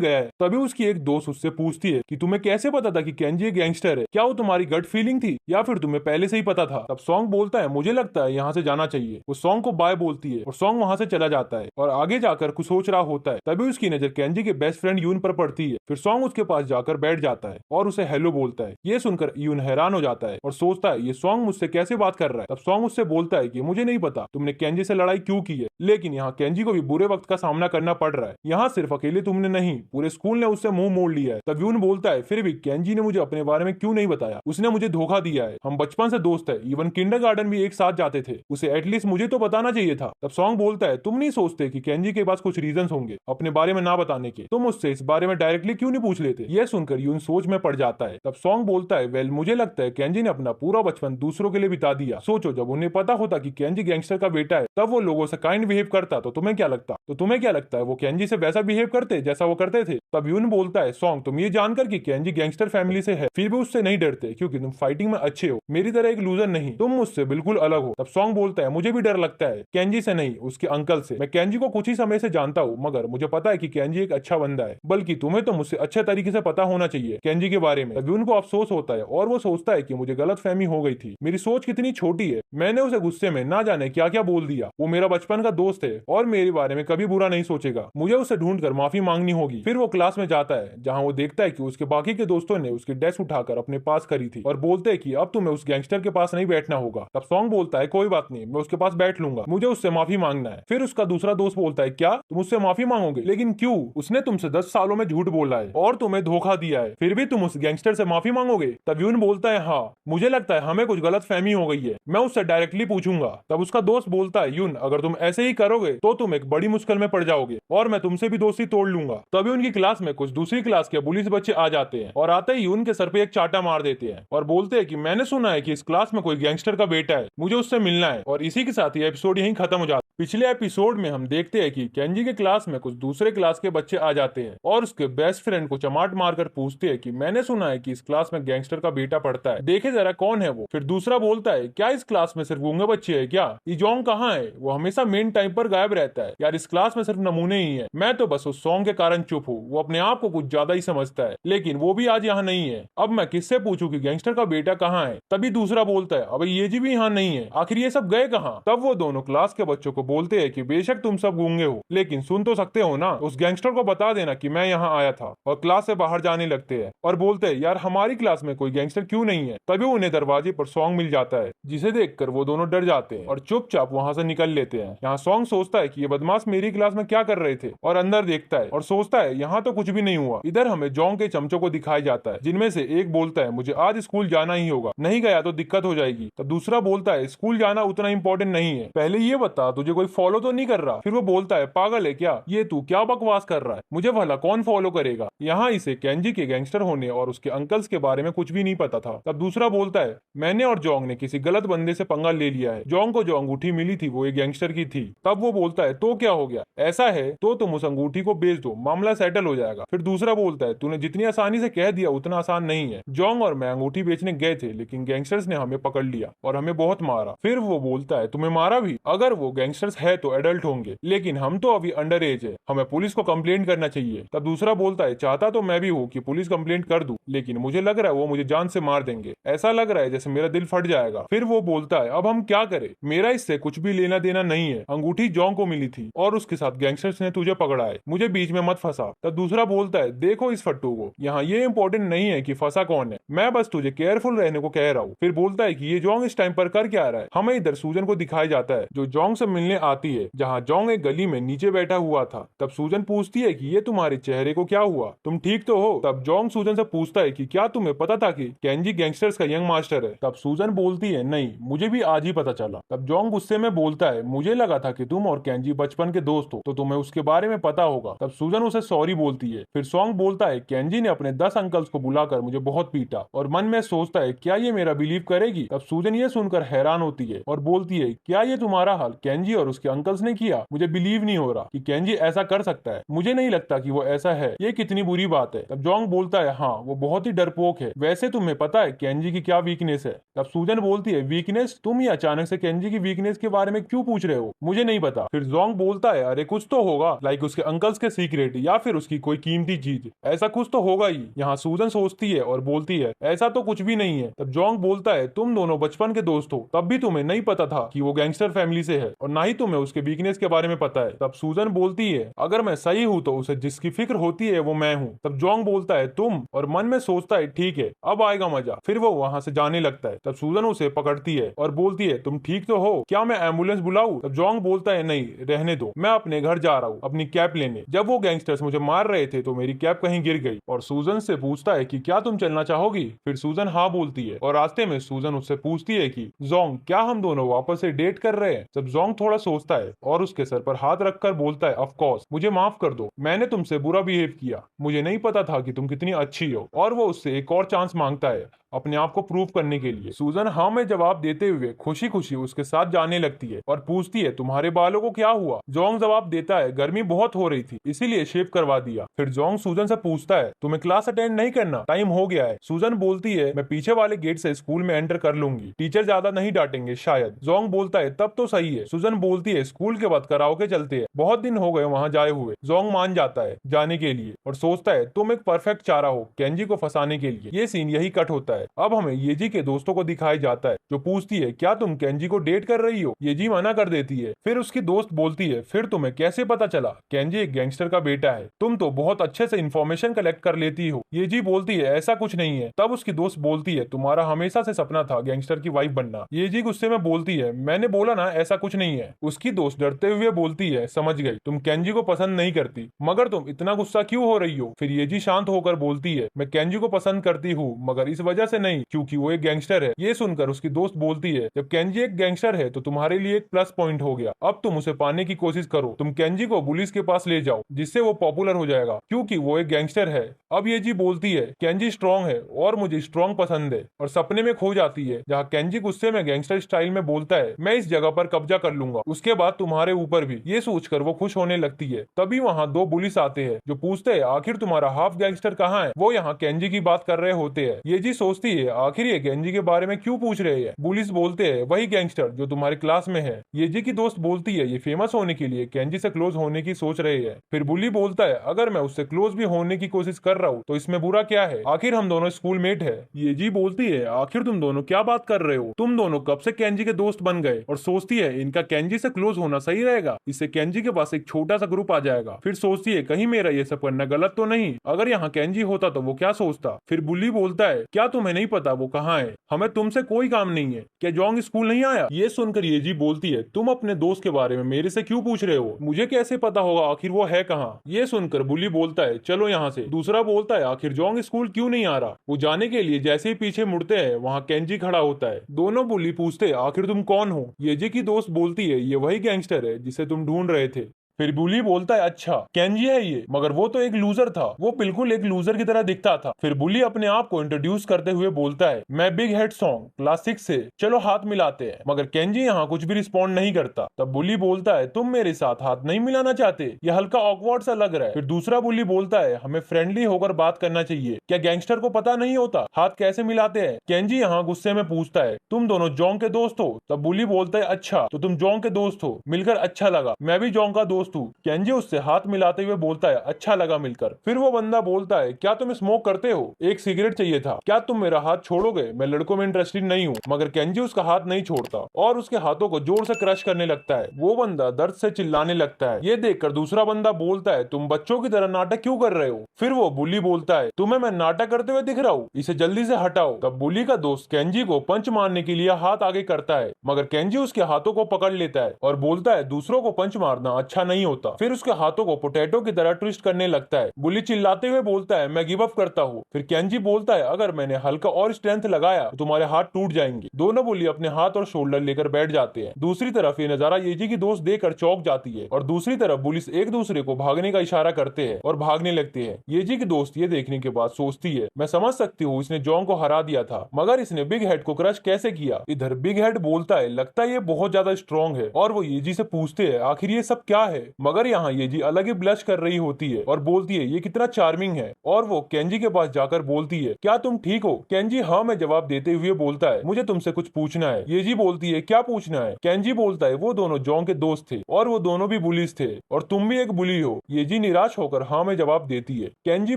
गया है। तभी उसकी एक दोस्त उससे पूछती है कि तुम्हें कैसे पता था कि केंजी एक गैंगस्टर है, क्या वो तुम्हारी गट फीलिंग थी या फिर तुम्हें पहले से ही पता था। तब सॉन्ग बोलता है मुझे लगता है यहाँ से जाना चाहिए। वो सॉन्ग को बाय बोलती है और सॉन्ग वहां से चला जाता है और आगे जाकर कुछ सोच रहा होता है। तभी उसकी नजर केंजी के बेस्ट फ्रेंड यून पर पड़ती है। फिर सॉन्ग उसके पास जाकर बैठ जाता है और उसे हेलो बोलता है। ये सुनकर यून हैरान हो जाता है और सोचता है ये सॉन्ग मुझसे कैसे बात कर रहा है। तब सॉन्ग उससे बोलता है कि मुझे नहीं पता तुमने केंजी से लड़ाई क्यों की है, लेकिन यहाँ केंजी को भी बुरे वक्त का सामना करना पड़ रहा है। यहाँ सिर्फ अकेले तुमने नहीं, पूरे स्कूल ने उससे मुंह मोड़ लिया है। तब यून बोलता है फिर भी केंजी ने मुझे अपने बारे में क्यों नहीं बताया, उसने मुझे धोखा दिया है। हम बचपन से दोस्त है, इवन किंडरगार्टन भी एक साथ जाते थे, उसे एटलीस्ट मुझे तो बताना चाहिए था। तब सॉन्ग बोलता है तुम नहीं सोचते कि केंजी के पास कुछ रीजन होंगे अपने बारे में ना बताने के, तुम उससे इस बारे में डायरेक्टली क्यों नहीं पूछ लेते। यह सुनकर यून सोच में पड़ जाता है। तब सॉन्ग बोलता है वेल मुझे लगता है केंजी ने अपना पूरा बचपन दूसरों के लिए बिता दिया। सोचो जब उन्हें पता होता कि केंजी गैंगस्टर का बेटा है तब वो लोगों से काइंड बिहेव करता तो तुम्हें क्या लगता, है वो केंजी से वैसा बिहेव करते जैसा वो करते थे। तब यून बोलता है सॉन्ग तुम ये जानकर कि केंजी गैंगस्टर फैमिली से है फिर भी उससे नहीं डरते क्योंकि तुम फाइटिंग में अच्छे हो, मेरी तरह एक लूजर नहीं, तुम मुझसे बिल्कुल अलग हो। तब सॉन्ग बोलता है मुझे भी डर लगता है, केंजी से नहीं उसके अंकल से। मैं केंजी को कुछ ही समय से जानता हूँ मगर मुझे पता है कि केंजी एक अच्छा बंदा है, बल्कि तुम्हें तो मुझसे अच्छे तरीके से पता होना चाहिए केंजी के बारे में। तब यून को अफसोस होता है और वो सोचता है कि मुझे गलत फहमी हो गई थी, मेरी सोच कितनी छोटी है, मैंने उसे गुस्से में ना जाने क्या क्या बोल दिया। वो मेरा बचपन का दोस्त है और मेरे बारे में कभी बुरा नहीं सोचेगा, मुझे उसे ढूंढकर माफी मांगनी होगी। फिर वो क्लास में जाता है जहाँ वो देखता है कि उसके बाकी के दोस्तों ने उसकी डेस्क उठाकर अपने पास करी थी और बोलते हैं कि अब तुम्हें उस गैंगस्टर के पास नहीं बैठना होगा। तब सॉन्ग बोलता है कोई बात नहीं, मैं उसके पास बैठ लूंगा, मुझे उससे माफी मांगना है। फिर उसका दूसरा दोस्त बोलता है क्या तुम उससे माफी मांगोगे, लेकिन क्यों, उसने तुमसे 10 सालों में झूठ बोला है और तुम्हें धोखा दिया है, फिर भी तुम उस गैंगस्टर से माफी मांगोगे। तब यून बोलता है हाँ मुझे लगता है हमें कुछ गलत फहमी हो गई है, मैं उससे डायरेक्टली पूछूंगा। तब उसका दोस्त बोलता है यून अगर तुम ऐसे ही करोगे तो तुम एक बड़ी मुश्किल में पड़ जाओगे और मैं तुमसे भी दोस्ती तोड़ लूंगा। तभी उनकी क्लास में कुछ दूसरी क्लास के पुलिस बच्चे आ जाते हैं और आते ही यून के सर पे एक चाटा मार देते हैं और बोलते हैं कि मैंने सुना है कि इस क्लास में कोई गैंगस्टर का बेटा है, मुझे उससे मिलना है। और इसी के साथ ये एपिसोड यहीं खत्म हो जाता है। पिछले एपिसोड में हम देखते हैं कि केंजी के क्लास में कुछ दूसरे क्लास के बच्चे आ जाते हैं और उसके बेस्ट फ्रेंड को चमाट मारकर पूछते हैं कि मैंने सुना है कि इस क्लास में गैंगस्टर का बेटा पढ़ता है, देखे जरा कौन है वो। फिर दूसरा बोलता है क्या इस क्लास में सिर्फ गूंगे बच्चे हैं क्या, इजोंग कहाँ है, वो हमेशा मेन टाइम पर गायब रहता है यार, इस क्लास में सिर्फ नमूने ही है, मैं तो बस उस सॉन्ग के कारण चुप हूँ, वो अपने आप को कुछ ज्यादा ही समझता है, लेकिन वो भी आज यहाँ नहीं है, अब मैं किससे पूछूं कि गैंगस्टर का बेटा कहाँ है। तभी दूसरा बोलता है अब ये जी भी यहाँ नहीं है, आखिर ये सब गए कहाँ। तब वो दोनों क्लास के बच्चों को बोलते हैं कि बेशक तुम सब गूंगे हो लेकिन सुन तो सकते हो ना, उस गैंगस्टर को बता देना कि मैं यहाँ आया था। और क्लास से बाहर जाने लगते हैं और बोलते हैं यार हमारी क्लास में कोई गैंगस्टर क्यों नहीं है। तभी उन्हें दरवाजे पर सॉन्ग मिल जाता है जिसे देखकर वो दोनों डर जाते हैं और चुपचाप वहां से निकल लेते हैं। यहाँ सॉन्ग सोचता है कि ये बदमाश मेरी क्लास में क्या कर रहे थे और अंदर देखता है और सोचता है यहाँ तो कुछ भी नहीं हुआ। इधर हमें जोंग के चमचों को दिखाया जाता है जिनमें से एक बोलता है मुझे आज स्कूल जाना ही होगा, नहीं गया तो दिक्कत हो जाएगी। तब दूसरा बोलता है स्कूल जाना उतना इंपॉर्टेंट नहीं है, पहले ये बता तुझे कोई फॉलो तो नहीं कर रहा। फिर वो बोलता है पागल है क्या, ये तू क्या बकवास कर रहा है, मुझे भला कौन फॉलो करेगा। यहाँ इसे केंजी के गैंगस्टर होने और उसके अंकल्स के बारे में कुछ भी नहीं पता था। तब दूसरा बोलता है मैंने और जोंग ने किसी गलत बंदे से पंगा ले लिया है, जोंग को जो अंगूठी मिली थी वो एक गैंगस्टर की थी। तब वो बोलता है तो क्या हो गया, ऐसा है तो तुम उस अंगूठी को बेच दो, मामला सेटल हो जाएगा। फिर दूसरा बोलता है तूने जितनी आसानी से कह दिया उतना आसान नहीं है, जोंग और मैं अंगूठी बेचने गए थे लेकिन गैंगस्टर्स ने हमें पकड़ लिया और हमें बहुत मारा। फिर वो बोलता है तुम्हें मारा भी, अगर वो गैंगस्टर्स है तो एडल्ट होंगे लेकिन हम तो अभी अंडर एज है, हमें पुलिस को कंप्लेंट करना चाहिए। तब दूसरा बोलता है चाहता तो मैं भी हूँ कि पुलिस कंप्लेंट कर दूं लेकिन मुझे लग रहा है वो मुझे जान से मार देंगे, ऐसा लग रहा है जैसे मेरा दिल फट जाएगा। फिर वो बोलता है अब हम क्या करें, मेरा इससे कुछ भी लेना देना नहीं है, अंगूठी जोंग को मिली थी और उसके साथ गैंगस्टर्स ने तुझे पकड़ा है, मुझे बीच में मत फंसा। तब दूसरा बोलता है देखो इस फट्टू को, यहाँ ये इंपॉर्टेंट नहीं है कि फंसा कौन है, मैं बस तुझे केयरफुल रहने को कह रहा हूँ। फिर बोलता है कि ये जोंग इस टाइम पर कर क्या रहा है। हमें इधर सूजन को दिखाया जाता है जो जोंग से मिलने आती है, जहाँ जोंग एक गली में नीचे बैठा हुआ था। तब सूजन पूछती है कि ये तुम्हारे चेहरे को क्या हुआ, तुम ठीक तो हो। तब जोंग सूजन से पूछता है कि क्या तुम्हें पता था कि केंजी गैंगस्टर्स का यंग मास्टर है। तब सूजन बोलती है नहीं, मुझे भी आज ही पता चला। तब जोंग गुस्से में बोलता है मुझे लगा था कि तुम और केंजी बचपन के दोस्त हो तो तुम्हें उसके बारे में पता होगा। तब सूजन उसे सॉरी बोलती बोलती है। फिर सॉन्ग बोलता है केंजी ने अपने 10 अंकल्स को बुलाकर मुझे बहुत पीटा, और मन में सोचता है क्या ये मेरा बिलीव करेगी। तब सूजन ये सुनकर हैरान होती है और बोलती है क्या ये तुम्हारा हाल केंजी और उसके अंकल्स ने किया? मुझे बिलीव नहीं हो रहा कि केंजी ऐसा कर सकता है। मुझे नहीं लगता कि वो ऐसा है, ये कितनी बुरी बात है। तब जोंग बोलता है हाँ वो बहुत ही डरपोक है। वैसे तुम्हें पता है केंजी की क्या वीकनेस है? तब सूजन बोलती है वीकनेस? तुम ये अचानक से केंजी की वीकनेस के बारे में क्यों पूछ रहे हो? मुझे नहीं पता। फिर जोंग बोलता है अरे कुछ तो होगा, लाइक उसके अंकल्स के सीक्रेट या फिर उसकी कोई कीमती चीज, ऐसा कुछ तो होगा ही। यहाँ सूजन सोचती है और बोलती है ऐसा तो कुछ भी नहीं है। तब जोंग बोलता है तुम दोनों बचपन के दोस्त हो, तब भी तुम्हें नहीं पता था कि वो गैंगस्टर फैमिली से है और ना ही तुम्हें उसके वीकनेस के बारे में पता है। तब सूजन बोलती है अगर मैं सही हूँ तो उसे जिसकी फिक्र होती है वो मैं हूँ। तब जोंग बोलता है तुम, और मन में सोचता है ठीक है अब आएगा मजा। फिर वो वहाँ से जाने लगता है। तब सूजन उसे पकड़ती है और बोलती है तुम ठीक तो हो? क्या मैं एम्बुलेंस बुलाऊं? तब जोंग बोलता है नहीं रहने दो, मैं अपने घर जा रहा हूँ अपनी कैप लेने। जब वो गैंगस्टर्स मुझे मार रहे थे तो मेरी कैप कहीं गिर गई। और सूजन से पूछता है कि क्या तुम चलना चाहोगी? फिर सूजन हाँ बोलती है और रास्ते में सूजन उससे पूछती है कि जोंग क्या हम दोनों वापस से डेट कर रहे हैं? जब जोंग थोड़ा सोचता है और उसके सर पर हाथ रखकर बोलता है ऑफ कोर्स, मुझे माफ कर दो, मैंने तुमसे बुरा बिहेव किया, मुझे नहीं पता था कि तुम कितनी अच्छी हो। और वो उससे एक और चांस मांगता है अपने आप को प्रूव करने के लिए। सूजन हाँ में जवाब देते हुए खुशी खुशी उसके साथ जाने लगती है और पूछती है तुम्हारे बालों को क्या हुआ? जोंग जवाब देता है गर्मी बहुत हो रही थी इसीलिए शेव करवा दिया। फिर जोंग सूजन से पूछता है तुम्हें क्लास अटेंड नहीं करना, टाइम हो गया है। सूजन बोलती है मैं पीछे वाले गेट से स्कूल में एंटर कर लूंगी, टीचर ज्यादा नहीं डांटेंगे शायद। जोंग बोलता है तब तो सही है। सूजन बोलती है स्कूल के बाद कराओके चलते हैं, बहुत दिन हो गए वहाँ जाए हुए। जोंग मान जाता है जाने के लिए और सोचता है तुम एक परफेक्ट चारा हो केंजी को फंसाने के लिए। ये सीन यही कट होता है। अब हमें येजी के दोस्तों को दिखाया जाता है जो पूछती है क्या तुम केंजी को डेट कर रही हो? येजी मना कर देती है। फिर उसकी दोस्त बोलती है फिर तुम्हें कैसे पता चला केंजी एक गैंगस्टर का बेटा है? तुम तो बहुत अच्छे से इन्फॉर्मेशन कलेक्ट कर लेती हो। येजी बोलती है ऐसा कुछ नहीं है। तब उसकी दोस्त बोलती है तुम्हारा हमेशा से सपना था गैंगस्टर की वाइफ बनना। येजी गुस्से में बोलती है मैंने बोला ना ऐसा कुछ नहीं है। उसकी दोस्त डरते हुए बोलती है समझ गई, तुम केंजी को पसंद नहीं करती, मगर तुम इतना गुस्सा क्यों हो रही हो? फिर येजी शांत होकर बोलती है मैं केंजी को पसंद करती हूँ मगर इस वजह से नहीं क्योंकि वो एक गैंगस्टर है। ये सुनकर उसकी दोस्त बोलती है जब केंजी एक गैंगस्टर है तो तुम्हारे लिए एक प्लस पॉइंट हो गया, अब तुम उसे पाने की कोशिश करो, तुम केंजी को पुलिस के पास ले जाओ जिससे वो पॉपुलर हो जाएगा क्योंकि वो एक गैंगस्टर है। अब येजी बोलती है केंजी स्ट्रॉन्ग है और मुझे स्ट्रॉन्ग पसंद है, और सपने में खो जाती है जहाँ केंजी गुस्से में गैंगस्टर स्टाइल में बोलता है मैं इस जगह पर कब्जा कर लूंगा, उसके बाद तुम्हारे ऊपर भी। ये सोचकर वो खुश होने लगती है। तभी वहाँ दो पुलिस आते हैं जो पूछते हैं आखिर तुम्हारा हाफ गैंगस्टर कहाँ है? वो यहाँ केंजी की बात कर रहे होते हैं। येजी सोचती है आखिर ये केंजी के बारे में क्यों पूछ रहे हैं? पुलिस बोलते हैं वही गैंगस्टर जो तुम्हारे क्लास में है। येजी की दोस्त बोलती है ये फेमस होने के लिए केंजी से क्लोज होने की सोच रहे हैं। फिर बुली बोलता है अगर मैं उससे क्लोज भी होने की कोशिश कर रहा हूँ तो इसमें बुरा क्या है, आखिर हम दोनों स्कूल मेट है। येजी बोलती है आखिर तुम दोनों क्या बात कर रहे हो, तुम दोनों कब से केंजी के दोस्त बन गए? और सोचती है इनका केंजी से क्लोज होना सही रहेगा, इससे केंजी के पास एक छोटा सा ग्रुप आ जाएगा। फिर सोचती है कहीं मेरा ये सब करना गलत तो नहीं, अगर यहाँ केंजी होता तो वो क्या सोचता। फिर बुली बोलता है क्या तुम्हें नहीं पता वो कहाँ है? हमें तुमसे कोई काम नहीं है, क्या जोंग स्कूल नहीं आया? ये सुनकर येजी बोलती है तुम अपने दोस्त के बारे में मेरे से क्यों पूछ रहे हो, मुझे कैसे पता होगा आखिर वो है कहाँ? ये सुनकर बुली बोलता है चलो यहाँ से। दूसरा बोलता है आखिर जोंग स्कूल क्यों नहीं आ रहा? वो जाने के लिए जैसे ही पीछे मुड़ते हैं वहाँ केंजी खड़ा होता है। दोनों बुली पूछते आखिर तुम कौन हो? येजी की दोस्त बोलती है ये वही गैंगस्टर है जिसे तुम ढूंढ रहे थे। फिर बुली बोलता है अच्छा केंजी है ये, मगर वो तो एक लूजर था, वो बिल्कुल एक लूजर की तरह दिखता था। फिर बुली अपने आप को इंट्रोड्यूस करते हुए बोलता है मैं बिग हेड सॉन्ग क्लास 6 से, चलो हाथ मिलाते हैं। मगर केंजी यहाँ कुछ भी रिस्पॉन्ड नहीं करता। तब बुली बोलता है तुम मेरे साथ हाथ नहीं मिलाना चाहते, यह हल्का ऑकवर्ड सा लग रहा है। फिर दूसरा बुली बोलता है हमें फ्रेंडली होकर बात करना चाहिए, क्या गैंगस्टर को पता नहीं होता हाथ कैसे मिलाते हैं? केंजी यहाँ गुस्से में पूछता है तुम दोनों जोंग के दोस्त हो? तब बुली बोलता है अच्छा तो तुम जोंग के दोस्त हो, मिलकर अच्छा लगा, मैं भी जोंग का दोस्त हूँ। केंजी उससे हाथ मिलाते हुए बोलता है अच्छा लगा मिलकर। फिर वो बंदा बोलता है क्या तुम स्मोक करते हो, एक सिगरेट चाहिए था, क्या तुम मेरा हाथ छोड़ोगे, मैं लड़कों में इंटरेस्टेड नहीं हूँ। मगर केंजी उसका हाथ नहीं छोड़ता और उसके हाथों को जोर से क्रश करने लगता है। वो बंदा दर्द से चिल्लाने लगता है। ये देखकर दूसरा बंदा बोलता है तुम बच्चों की तरह नाटक क्यों कर रहे हो? फिर वो बुली बोलता है तुम्हें मैं नाटक करते हुए दिख रहा हूँ, इसे जल्दी से हटाओ। तब बुली का दोस्त केंजी को पंच मारने के लिए हाथ आगे करता है, मगर केंजी उसके हाथों को पकड़ लेता है और बोलता है दूसरों को पंच मारना अच्छा नहीं नहीं होता। फिर उसके हाथों को पोटैटो की तरह ट्विस्ट करने लगता है। बुली चिल्लाते हुए बोलता है, मैं गिव अप करता हूँ। फिर केंजी बोलता है, अगर मैंने हल्का और स्ट्रेंथ लगाया तो तुम्हारे हाथ टूट जाएंगे। दोनों बुली अपने हाथ और शोल्डर लेकर बैठ जाते हैं। दूसरी तरफ ये नजारा येजी की दोस्त देखकर चौंक जाती है और दूसरी तरफ पुलिस एक दूसरे को भागने का इशारा करते हैं और भागने लगते हैं। येजी की दोस्त ये देखने के बाद सोचती है, मैं समझ सकती हूँ इसने जोंग को हरा दिया था, मगर इसने बिग हेड को क्रश कैसे किया। इधर बिग हेड बोलता है, लगता है ये बहुत ज्यादा स्ट्रॉन्ग है, और वो येजी से पूछते हैं आखिर ये सब क्या है। मगर यहाँ येजी अलग ही ब्लश कर रही होती है और बोलती है ये कितना चार्मिंग है, और वो केंजी के पास जाकर बोलती है, क्या तुम ठीक हो? केंजी हाँ में जवाब देते हुए बोलता है, मुझे तुमसे कुछ पूछना है। येजी बोलती है, क्या पूछना है? केंजी बोलता है, वो दोनों जोंग के दोस्त थे और वो दोनों भी बुलीज थे और तुम भी एक बुली हो। येजी निराश होकर हाँ में जवाब देती है। केंजी